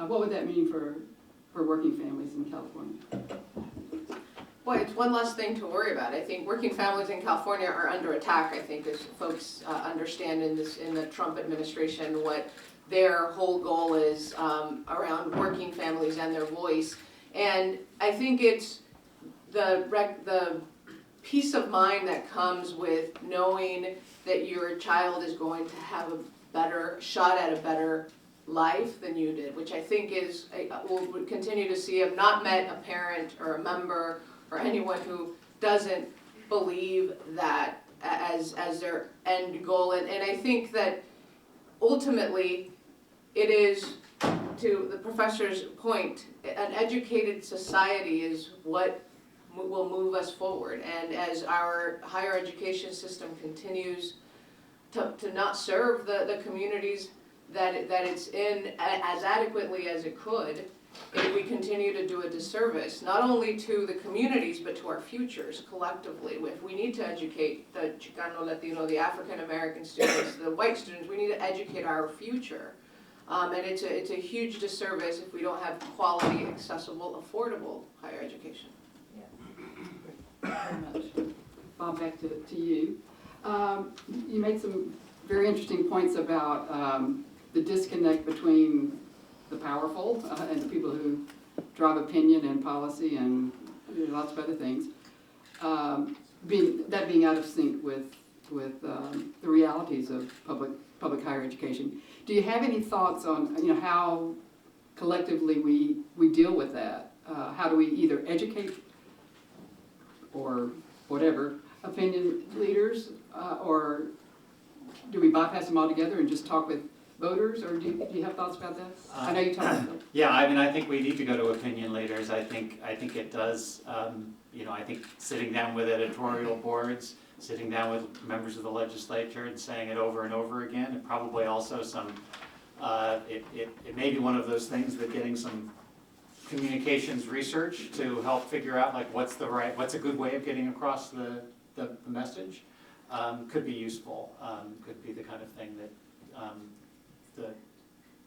what would that mean for working families in California? Boy, it's one less thing to worry about. I think working families in California are under attack, I think, as folks understand in the Trump administration what their whole goal is around working families and their voice. And I think it's the peace of mind that comes with knowing that your child is going to have a better shot at a better life than you did, which I think is, we'll continue to see. I've not met a parent or a member or anyone who doesn't believe that as their end goal. And I think that ultimately it is, to the professor's point, an educated society is what will move us forward. And as our higher education system continues to not serve the communities that it's in as adequately as it could, if we continue to do a disservice, not only to the communities, but to our futures collectively. If we need to educate the Chicano, Latino, the African American students, the white students, we need to educate our future. And it's a huge disservice if we don't have quality, accessible, affordable higher education. Very much. Bob, back to you. You made some very interesting points about the disconnect between the powerful and the people who drive opinion and policy and lots of other things, being out of sync with the realities of public higher education. Do you have any thoughts on how collectively we deal with that? How do we either educate or whatever opinion leaders, or do we bypass them altogether and just talk with voters, or do you have thoughts about that? I know you talked about that. Yeah, I mean, I think we need to go to opinion leaders. I think it does, I think sitting down with editorial boards, sitting down with members of the legislature and saying it over and over again, and probably also some, it may be one of those things that getting some communications research to help figure out like what's a good way of getting across the message, could be useful, could be the kind of thing that,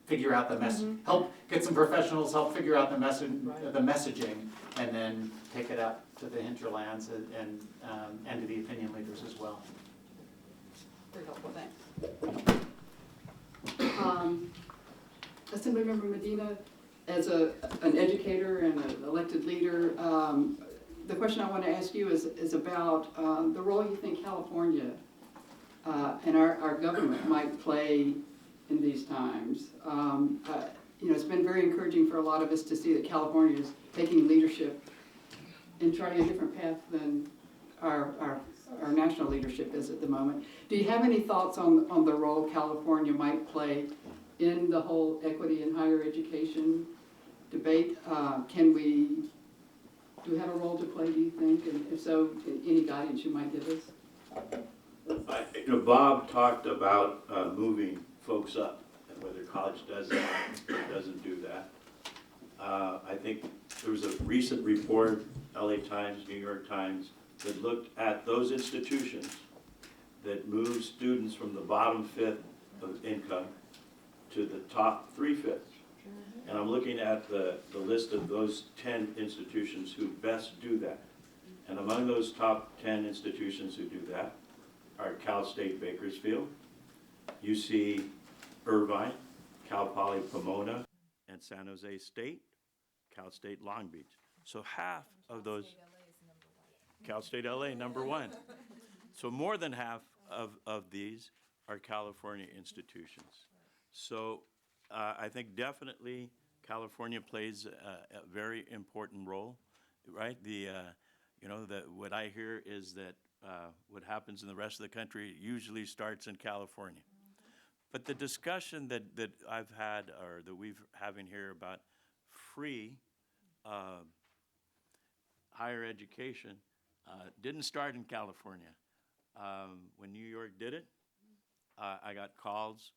figure out the message, help get some professionals, help figure out the messaging, and then take it out to the hinterlands and to the opinion leaders as well. Very helpful, thanks. Assemblymember Medina, as an educator and an elected leader, the question I want to ask you is about the role you think California and our government might play in these times. It's been very encouraging for a lot of us to see that California is taking leadership and charting a different path than our national leadership is at the moment. Do you have any thoughts on the role California might play in the whole equity in higher education debate? Do we have a role to play, do you think? And if so, any guidance you might give us? Bob talked about moving folks up, and whether college does that or doesn't do that. I think there was a recent report, LA Times, New York Times, that looked at those institutions that move students from the bottom fifth of income to the top 3/5. And I'm looking at the list of those 10 institutions who best do that. And among those top 10 institutions who do that are Cal State Bakersfield, UC Irvine, Cal Poly Pomona, and San Jose State, Cal State Long Beach. So half of those, Cal State LA, number one. So more than half of these are California institutions. So I think definitely California plays a very important role, right? What I hear is that what happens in the rest of the country usually starts in California. But the discussion that I've had, or that we're having here about free higher education, didn't start in California. When New York did it, I got calls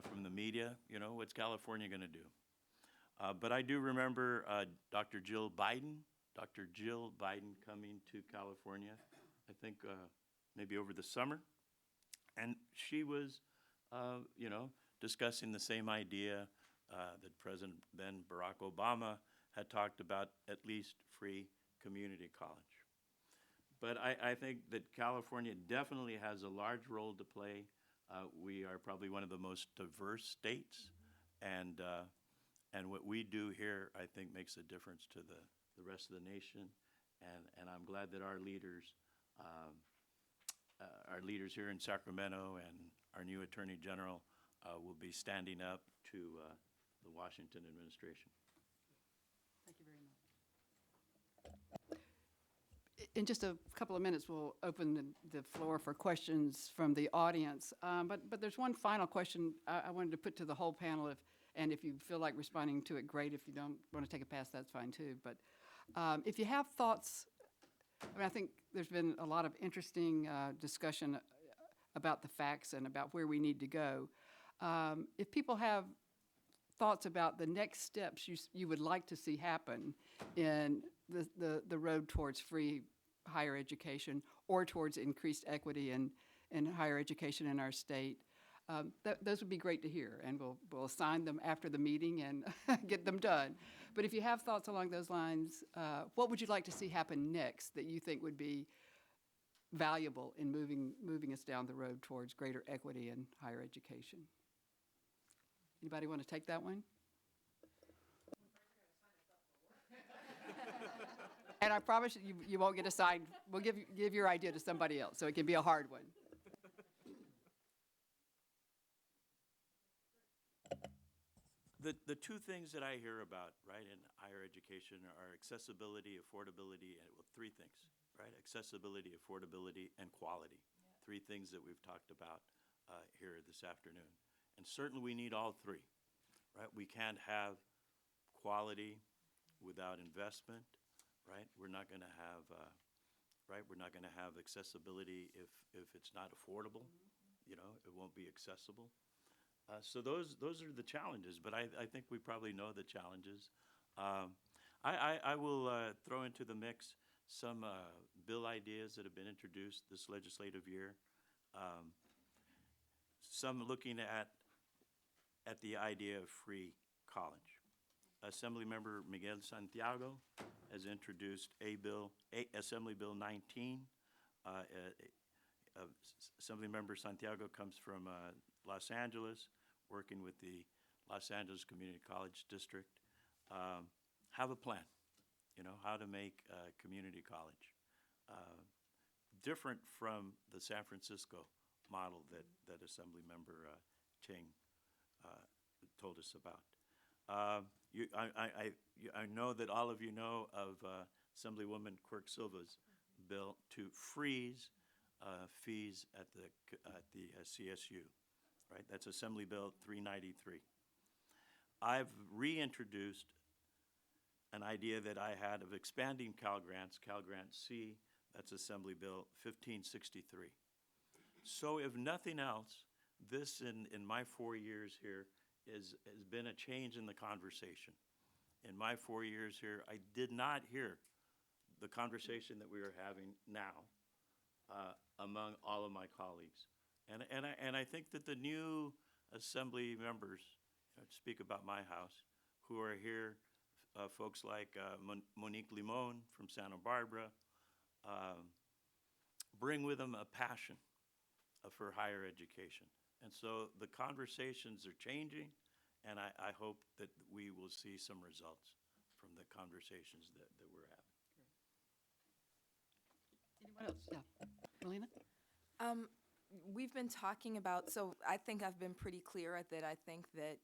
from the media, what's California going to do? But I do remember Dr. Jill Biden coming to California, I think maybe over the summer. And she was, discussing the same idea that President then Barack Obama had talked about, at least free community college. But I think that California definitely has a large role to play. We are probably one of the most diverse states, and what we do here, I think, makes a difference to the rest of the nation. And I'm glad that our leaders here in Sacramento and our new Attorney General will be standing up to the Washington administration. Thank you very much. In just a couple of minutes, we'll open the floor for questions from the audience. But there's one final question I wanted to put to the whole panel, and if you feel like responding to it, great. If you don't want to take a pass, that's fine too. But if you have thoughts, I think there's been a lot of interesting discussion about the facts and about where we need to go. If people have thoughts about the next steps you would like to see happen in the road towards free higher education or towards increased equity in higher education in our state, those would be great to hear, and we'll assign them after the meeting and get them done. But if you have thoughts along those lines, what would you like to see happen next that you think would be valuable in moving us down the road towards greater equity in higher education? Anybody want to take that one? And I promise you won't get assigned. We'll give your idea to somebody else, so it can be a hard one. The two things that I hear about, right, in higher education are accessibility, affordability, and three things, right? Accessibility, affordability, and quality. Yeah. Three things that we've talked about here this afternoon. And certainly we need all three, right? We can't have quality without investment, right? We're not going to have, right? We're not going to have accessibility if it's not affordable. You know, it won't be accessible. So those are the challenges, but I think we probably know the challenges. I will throw into the mix some bill ideas that have been introduced this legislative year. Some looking at the idea of free college. Assemblymember Miguel Santiago has introduced Assembly Bill 19. Assemblymember Santiago comes from Los Angeles, working with the Los Angeles Community College District. Have a plan, you know, how to make community college different from the San Francisco model that Assemblymember Ting told us about. I know that all of you know of Assemblywoman Quirk Silva's bill to freeze fees at the CSU, right? That's Assembly Bill 393. I've reintroduced an idea that I had of expanding Cal Grants C, that's Assembly Bill 1563. So if nothing else, this in my 4 years here has been a change in the conversation. In my 4 years here, I did not hear the conversation that we are having now among all of my colleagues. And I think that the new Assembly members, to speak about my house, who are here, folks like Monique Limon from Santa Barbara, bring with them a passion for higher education. And so the conversations are changing, and I hope that we will see some results from the conversations that we're having. Anyone else? Yeah. Melina? We've been talking about, so I think I've been pretty clear that I think that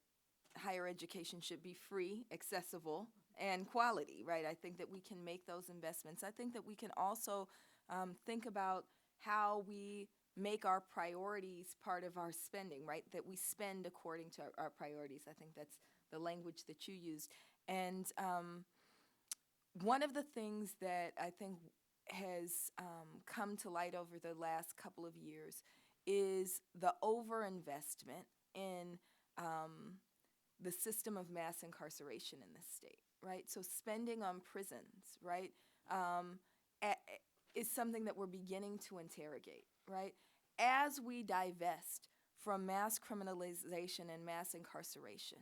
higher education should be free, accessible, and quality, right? I think that we can make those investments. I think that we can also think about how we make our priorities part of our spending, right? That we spend according to our priorities. I think that's the language that you used. And one of the things that I think has come to light over the last couple of years is the overinvestment in the system of mass incarceration in this state, right? So spending on prisons, right, is something that we're beginning to interrogate, right? As we divest from mass criminalization and mass incarceration,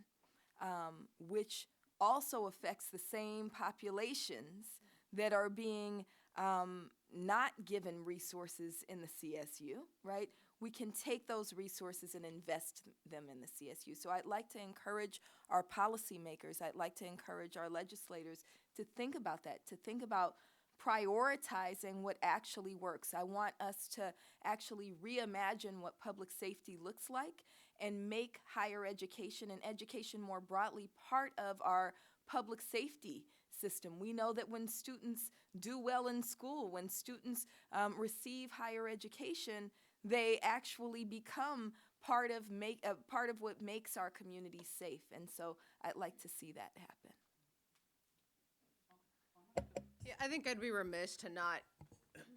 which also affects the same populations that are being not given resources in the CSU, right? We can take those resources and invest them in the CSU. So I'd like to encourage our policymakers, I'd like to encourage our legislators to think about that, to think about prioritizing what actually works. I want us to actually reimagine what public safety looks like and make higher education and education more broadly part of our public safety system. We know that when students do well in school, when students receive higher education, they actually become part of what makes our community safe. And so I'd like to see that happen. Yeah, I think I'd be remiss to not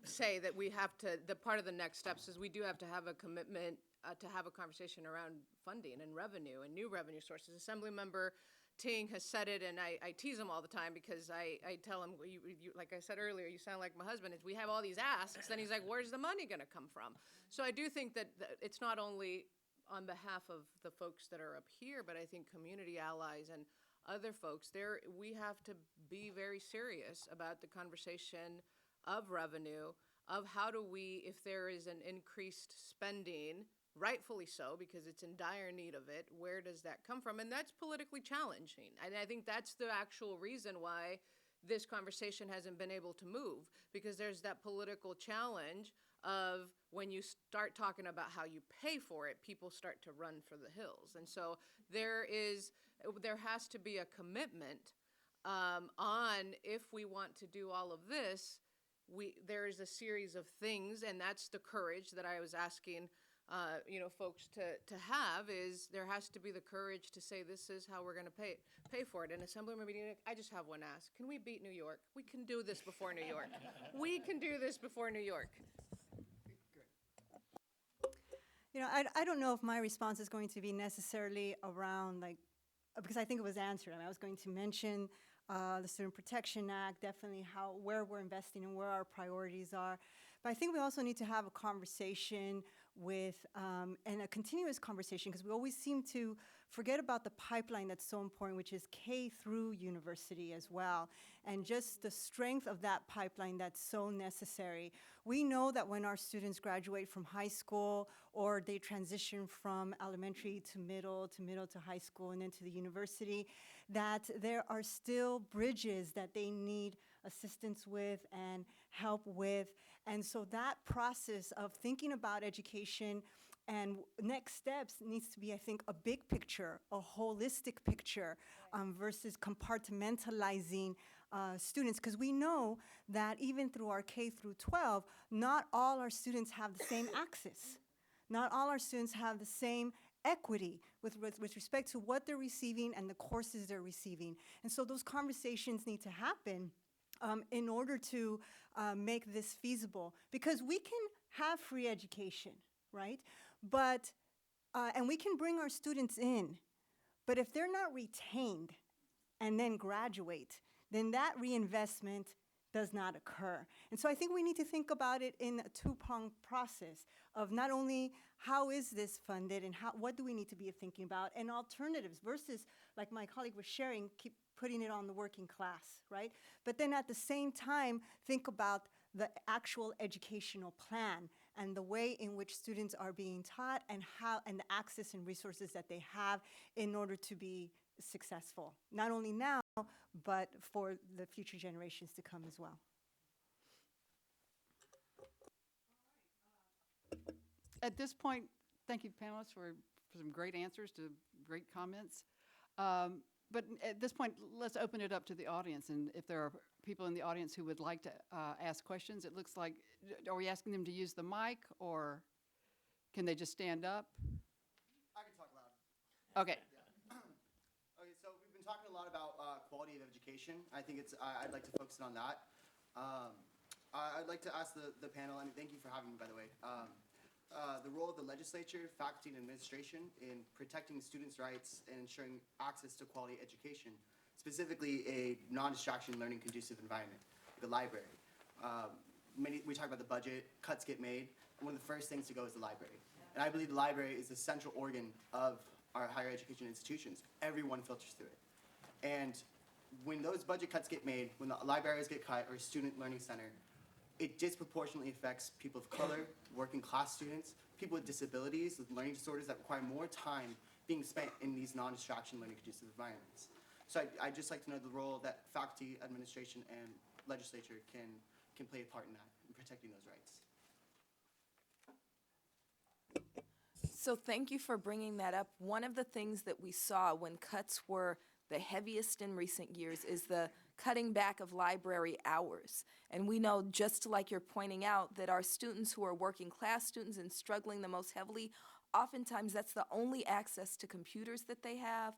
say that we have to, the part of the next steps is we do have to have a commitment to have a conversation around funding and revenue and new revenue sources. Assemblymember Ting has said it, and I tease him all the time because I tell him, you, like I said earlier, you sound like my husband. If we have all these asks, then he's like, where's the money going to come from? So I do think that it's not only on behalf of the folks that are up here, but I think community allies and other folks, we have to be very serious about the conversation of revenue, of how do we, if there is an increased spending, rightfully so, because it's in dire need of it, where does that come from? And that's politically challenging. And I think that's the actual reason why this conversation hasn't been able to move, because there's that political challenge of when you start talking about how you pay for it, people start to run for the hills. And so there has to be a commitment on if we want to do all of this, there is a series of things, and that's the courage that I was asking folks to have is there has to be the courage to say this is how we're going to pay for it. And Assemblyman Medina, I just have one ask. Can we beat New York? We can do this before New York. We can do this before New York. I don't know if my response is going to be necessarily around because I think it was answered. I mean, I was going to mention the Student Protection Act, definitely where we're investing and where our priorities are. But I think we also need to have a conversation and a continuous conversation, because we always seem to forget about the pipeline that's so important, which is K through university as well, and just the strength of that pipeline that's so necessary. We know that when our students graduate from high school, or they transition from elementary to middle to high school and then to the university, that there are still bridges that they need assistance with and help with. And so that process of thinking about education and next steps needs to be, I think, a big picture, a holistic picture, versus compartmentalizing students. Because we know that even through our K through 12, not all our students have the same access. Not all our students have the same equity with respect to what they're receiving and the courses they're receiving. And so those conversations need to happen in order to make this feasible. Because we can have free education, right? But, and we can bring our students in, but if they're not retained and then graduate, then that reinvestment does not occur. And so I think we need to think about it in a two-pronged process of not only how is this funded and what do we need to be thinking about, and alternatives versus, like my colleague was sharing, keep putting it on the working class, right? But then at the same time, think about the actual educational plan and the way in which students are being taught and the access and resources that they have in order to be successful, not only now, but for the future generations to come as well. At this point, thank you panelists for some great answers to great comments. But at this point, let's open it up to the audience. And if there are people in the audience who would like to ask questions, it looks like, are we asking them to use the mic, or can they just stand up? I can talk loud. Okay. Yeah. Okay, so we've been talking a lot about quality of education. I think I'd like to focus on that. I'd like to ask the panel, and thank you for having me, by the way, the role of the legislature, faculty, and administration in protecting students' rights and ensuring access to quality education, specifically a non-distraction learning conducive environment, the library. We talk about the budget, cuts get made, and one of the first things to go is the library. And I believe the library is the central organ of our higher education institutions. Everyone filters through it. And when those budget cuts get made, when the libraries get cut, or student learning center, it disproportionately affects people of color, working class students, people with disabilities, with learning disorders that require more time being spent in these non-distraction learning conducive environments. So I'd just like to know the role that faculty, administration, and legislature can play a part in that, in protecting those rights. So thank you for bringing that up. One of the things that we saw when cuts were the heaviest in recent years is the cutting back of library hours. And we know, just like you're pointing out, that our students who are working class students and struggling the most heavily, oftentimes that's the only access to computers that they have.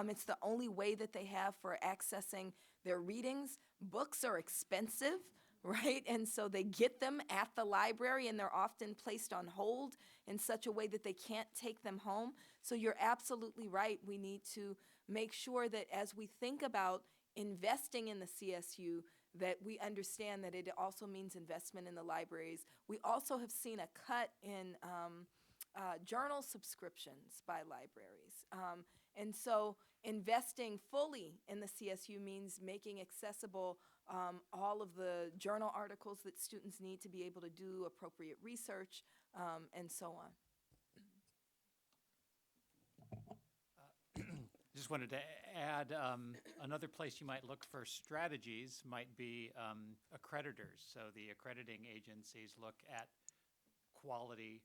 It's the only way that they have for accessing their readings. Books are expensive, right? And so they get them at the library, and they're often placed on hold in such a way that they can't take them home. So you're absolutely right. We need to make sure that as we think about investing in the CSU, that we understand that it also means investment in the libraries. We also have seen a cut in journal subscriptions by libraries. And so investing fully in the CSU means making accessible all of the journal articles that students need to be able to do appropriate research, and so on. Just wanted to add, another place you might look for strategies might be accreditors. So the accrediting agencies look at quality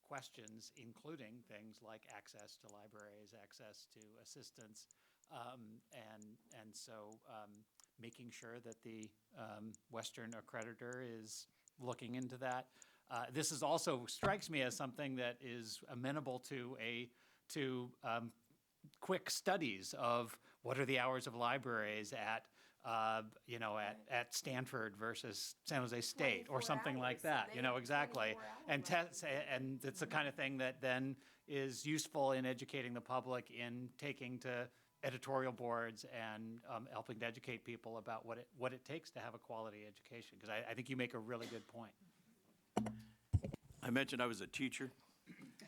questions, including things like access to libraries, access to assistance, and so making sure that the Western accreditor is looking into that. This is also strikes me as something that is amenable to quick studies of what are the hours of libraries at Stanford versus San Jose State or 24 something like hours. that. They have Exactly. 24 hours. And it's the kind of thing that then is useful in educating the public, in taking to editorial boards and helping to educate people about what it takes to have a quality education. Because I think you make a really good point. I mentioned I was a teacher,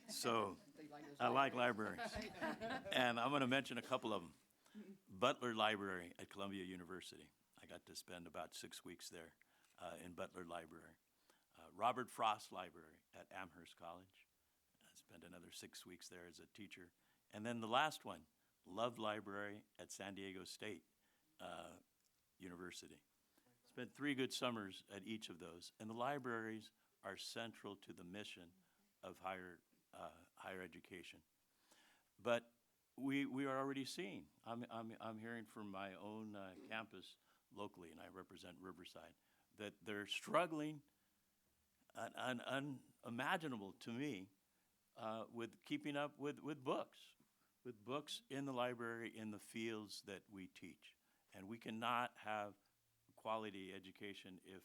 so I like libraries. And I'm going to mention a couple of them. Butler Library at Columbia University. I got to spend about 6 weeks there in Butler Library. Robert Frost Library at Amherst College. I spent another 6 weeks there as a teacher. And then the last one, Love Library at San Diego State University. Spent 3 good summers at each of those. And the libraries are central to the mission of higher education. But we are already seeing, I'm hearing from my own campus locally, and I represent Riverside, that they're struggling, unimaginable to me, with keeping up with books in the library in the fields that we teach. And we cannot have quality education if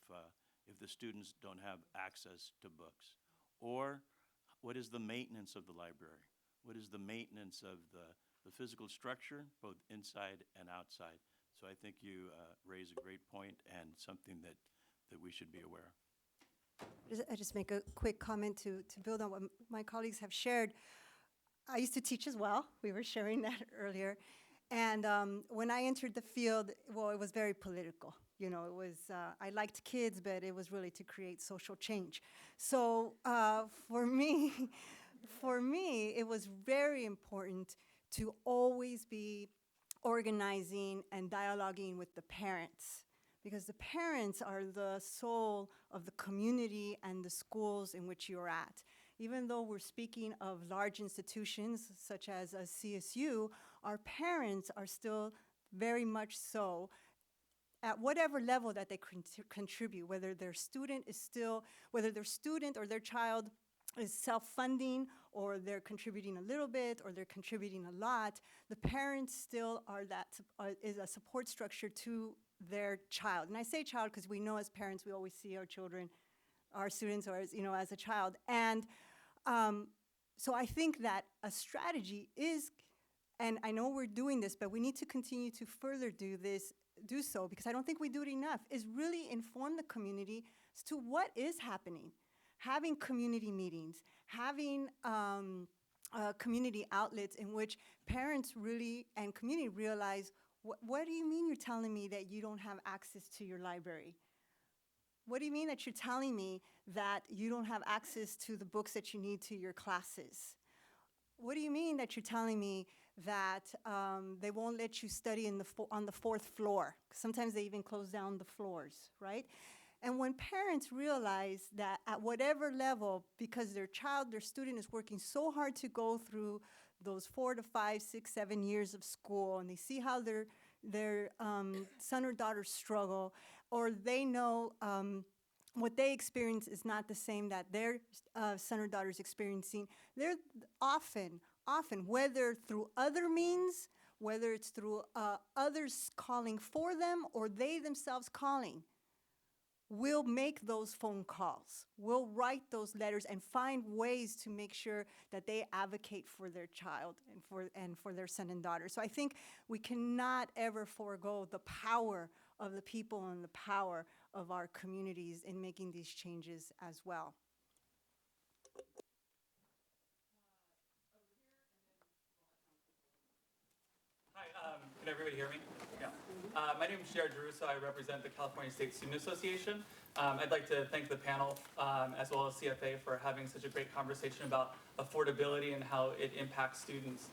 the students don't have access to books. Or what is the maintenance of the library? What is the maintenance of the physical structure, both inside and outside? So I think you raise a great point and something that we should be aware of. I just make a quick comment to build on what my colleagues have shared. I used to teach as well. We were sharing that earlier. And when I entered the field, well, it was very political. It was, I liked kids, but it was really to create social change. So for me, it was very important to always be organizing and dialoguing with the parents, because the parents are the soul of the community and the schools in which you're at. Even though we're speaking of large institutions such as a CSU, our parents are still very much so at whatever level that they contribute, whether their student or their child is self-funding, or they're contributing a little bit, or they're contributing a lot, the parents still is a support structure to their child. And I say child because we know as parents, we always see our children, our students, or as a child. And so I think that a strategy is, and I know we're doing this, but we need to continue to further do so, because I don't think we do it enough, is really inform the community as to what is happening. Having community meetings, having community outlets in which parents really and community realize, what do you mean you're telling me that you don't have access to your library? What do you mean that you're telling me that you don't have access to the books that you need to your classes? What do you mean that you're telling me that they won't let you study on the 4th floor? Sometimes they even close down the floors, right? And when parents realize that at whatever level, because their student is working so hard to go through those 4 to 5, 6, 7 years of school, and they see how their son or daughter struggle, or they know what they experience is not the same that their son or daughter is experiencing, they're often, whether through other means, whether it's through others calling for them or they themselves calling, will make those phone calls, will write those letters and find ways to make sure that they advocate for their child and for their son and daughter. So I think we cannot ever forego the power of the people and the power of our communities in making these changes as well. Hi, can everybody hear me? Yeah. My name is Jared Jeruso. I represent the California State Student Association. I'd like to thank the panel as well as CFA for having such a great conversation about affordability and how it impacts students.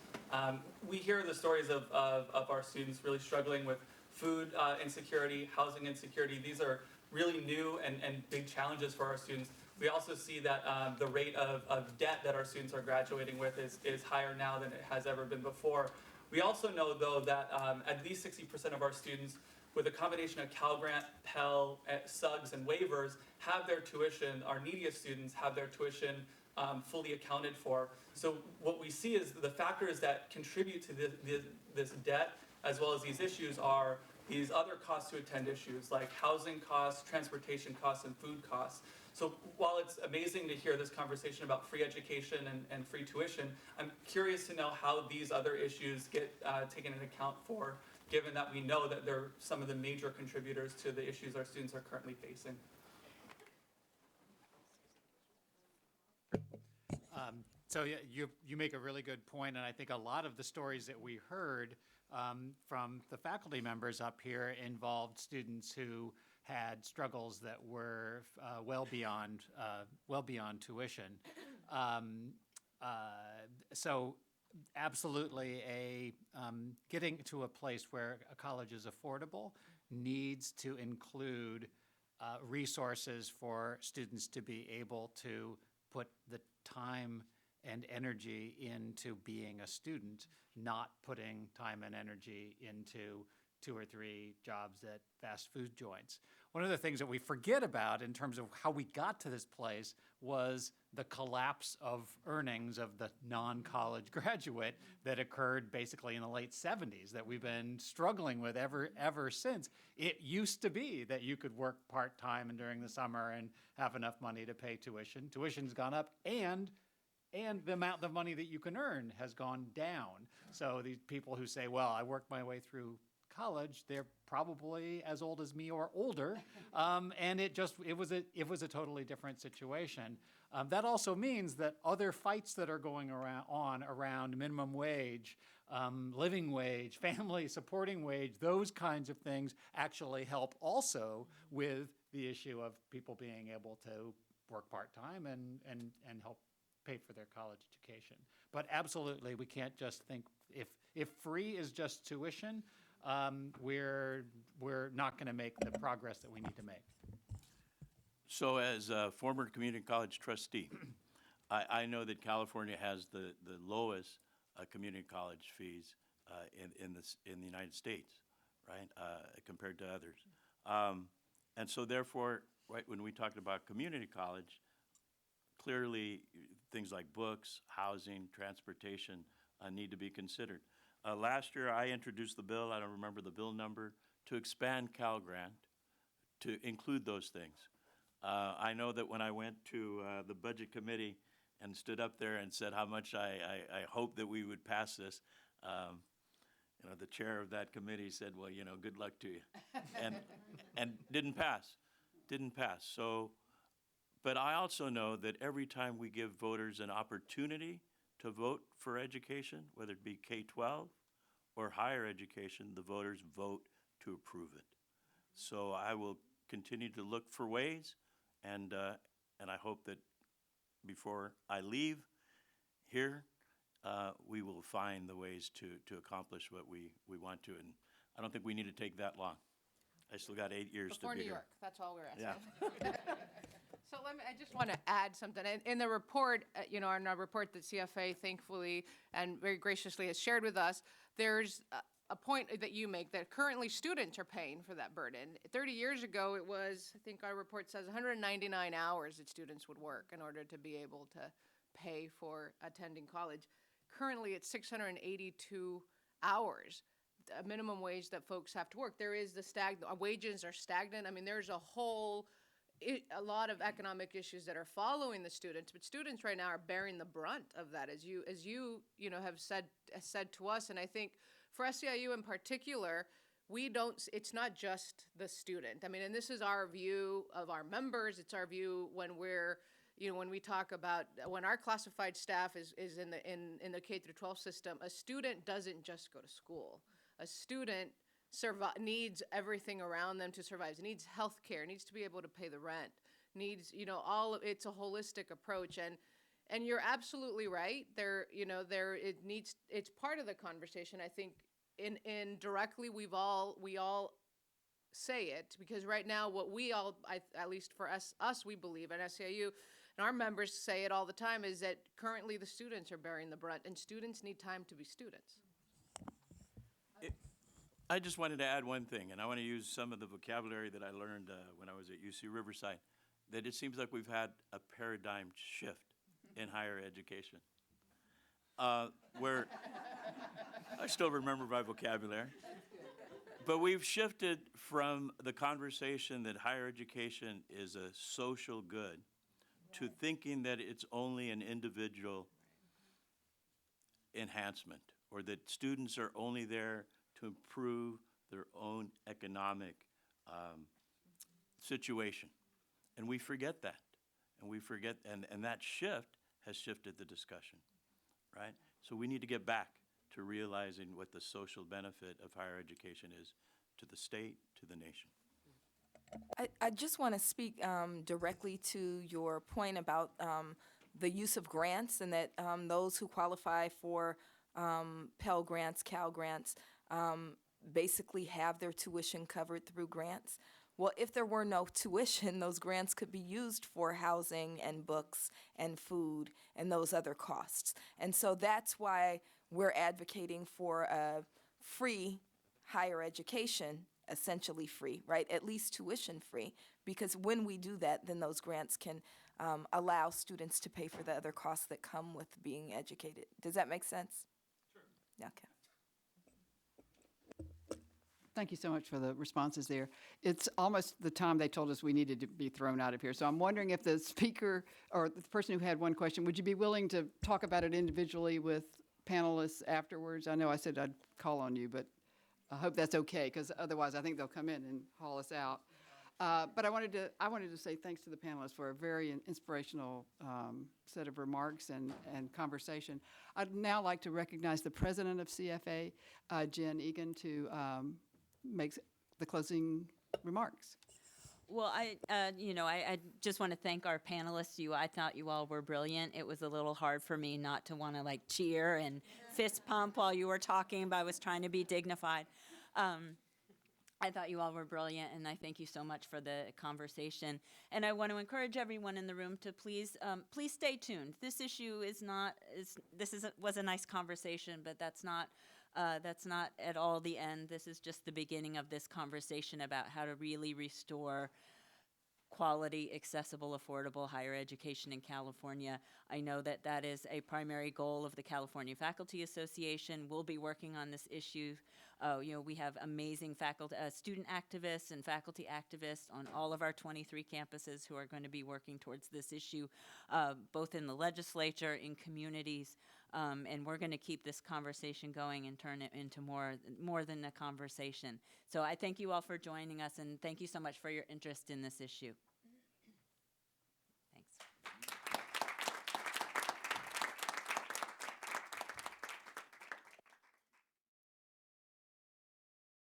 We hear the stories of our students really struggling with food insecurity, housing insecurity. These are really new and big challenges for our students. We also see that the rate of debt that our students are graduating with is higher now than it has ever been before. We also know, though, that at least 60% of our students with a combination of Cal Grant, Pell, SUGS, and waivers, have their tuition, our neediest students have their tuition fully accounted for. So what we see is the factors that contribute to this debt, as well as these issues, are these other costs to attend issues like housing costs, transportation costs, and food costs. So while it's amazing to hear this conversation about free education and free tuition, I'm curious to know how these other issues get taken into account for, given that we know that they're some of the major contributors to the issues our students are currently facing. So yeah, you make a really good point, and I think a lot of the stories that we heard from the faculty members up here involved students who had struggles that were well beyond tuition. So absolutely, getting to a place where a college is affordable needs to include resources for students to be able to put the time and energy into being a student, not putting time and energy into 2 or 3 jobs at fast food joints. One of the things that we forget about in terms of how we got to this place was the collapse of earnings of the non-college graduate that occurred basically in the late 70s that we've been struggling with ever since. It used to be that you could work part-time and during the summer and have enough money to pay tuition. Tuition's gone up, and the amount of money that you can earn has gone down. So these people who say, well, I worked my way through college, they're probably as old as me or older, and it was a totally different situation. That also means that other fights that are going around minimum wage, living wage, family supporting wage, those kinds of things actually help also with the issue of people being able to work part-time and help pay for their college education. But absolutely, we can't just think if free is just tuition, we're not going to make the progress that we need to make. So as a former community college trustee, I know that California has the lowest community college fees in the United States, right, compared to others. And so therefore, right, when we talked about community college, clearly things like books, housing, transportation need to be considered. Last year, I introduced the bill, I don't remember the bill number, to expand Cal Grant to include those things. I know that when I went to the budget committee and stood up there and said how much I hope that we would pass this, the chair of that committee said, well, good luck to you. And didn't pass. So, but I also know that every time we give voters an opportunity to vote for education, whether it be K-12 or higher education, the voters vote to approve it. So I will continue to look for ways, and I hope that before I leave here, we will find the ways to accomplish what we want to, and I don't think we need to take that long. I still got 8 years Before to be New here. York, that's all we're asking. Yeah. So I just want to add something. In the report, in our report that CFA thankfully and very graciously has shared with us, there's a point that you make that currently students are paying for that burden. 30 years ago, it was, I think our report says, 199 hours that students would work in order to be able to pay for attending college. Currently, it's 682 hours. A minimum wage that folks have to work. There is wages are stagnant. I mean, there's a lot of economic issues that are following the students, but students right now are bearing the brunt of that, as you have said to us. And I think for SEIU in particular, it's not just the student. I mean, and this is our view of our members. It's our view when when we talk about when our classified staff is in the K through 12 system. A student doesn't just go to school. A student needs everything around them to survive. It needs health care, needs to be able to pay the rent, needs, it's a holistic approach. And you're absolutely right. It's part of the conversation. I think indirectly we all say it, because right now what we all, at least for us we believe at SEIU, and our members say it all the time, is that currently the students are bearing the brunt, and students need time to be students. I just wanted to add one thing, and I want to use some of the vocabulary that I learned when I was at UC Riverside, that it seems like we've had a paradigm shift in higher education. Where I still remember my vocabulary. But we've shifted from the conversation that higher education is a social good to thinking that it's only an individual enhancement, or that students are only there to improve their own economic situation. And we forget that. And that shift has shifted the discussion, right? So we need to get back to realizing what the social benefit of higher education is to the state, to the nation. I just want to speak directly to your point about the use of grants, and that those who qualify for Pell Grants, Cal Grants, basically have their tuition covered through grants. Well, if there were no tuition, those grants could be used for housing and books and food and those other costs. And so that's why we're advocating for a free higher education, essentially free, right? At least tuition free, because when we do that, then those grants can allow students to pay for the other costs that come with being educated. Does that make sense? Sure. Okay. Thank you so much for the responses there. It's almost the time they told us we needed to be thrown out of here. So I'm wondering if the speaker or the person who had one question, would you be willing to talk about it individually with panelists afterwards? I know I said I'd call on you, but I hope that's okay, because otherwise I think they'll come in and haul us out. But I wanted to say thanks to the panelists for a very inspirational set of remarks and conversation. I'd now like to recognize the president of CFA, Jen Egan, to make the closing remarks. Well, I just want to thank our panelists. I thought you all were brilliant. It was a little hard for me not to want to cheer and fist pump while you were talking, but I was trying to be dignified. I thought you all were brilliant, and I thank you so much for the conversation. And I want to encourage everyone in the room to please stay tuned. This issue was a nice conversation, but that's not at all the end. This is just the beginning of this conversation about how to really restore quality, accessible, affordable higher education in California. I know that that is a primary goal of the California Faculty Association. We'll be working on this issue. We have amazing student activists and faculty activists on all of our 23 campuses who are going to be working towards this issue, both in the legislature, in communities, and we're going to keep this conversation going and turn it into more than a conversation. So I thank you all for joining us, and thank you so much for your interest in this issue.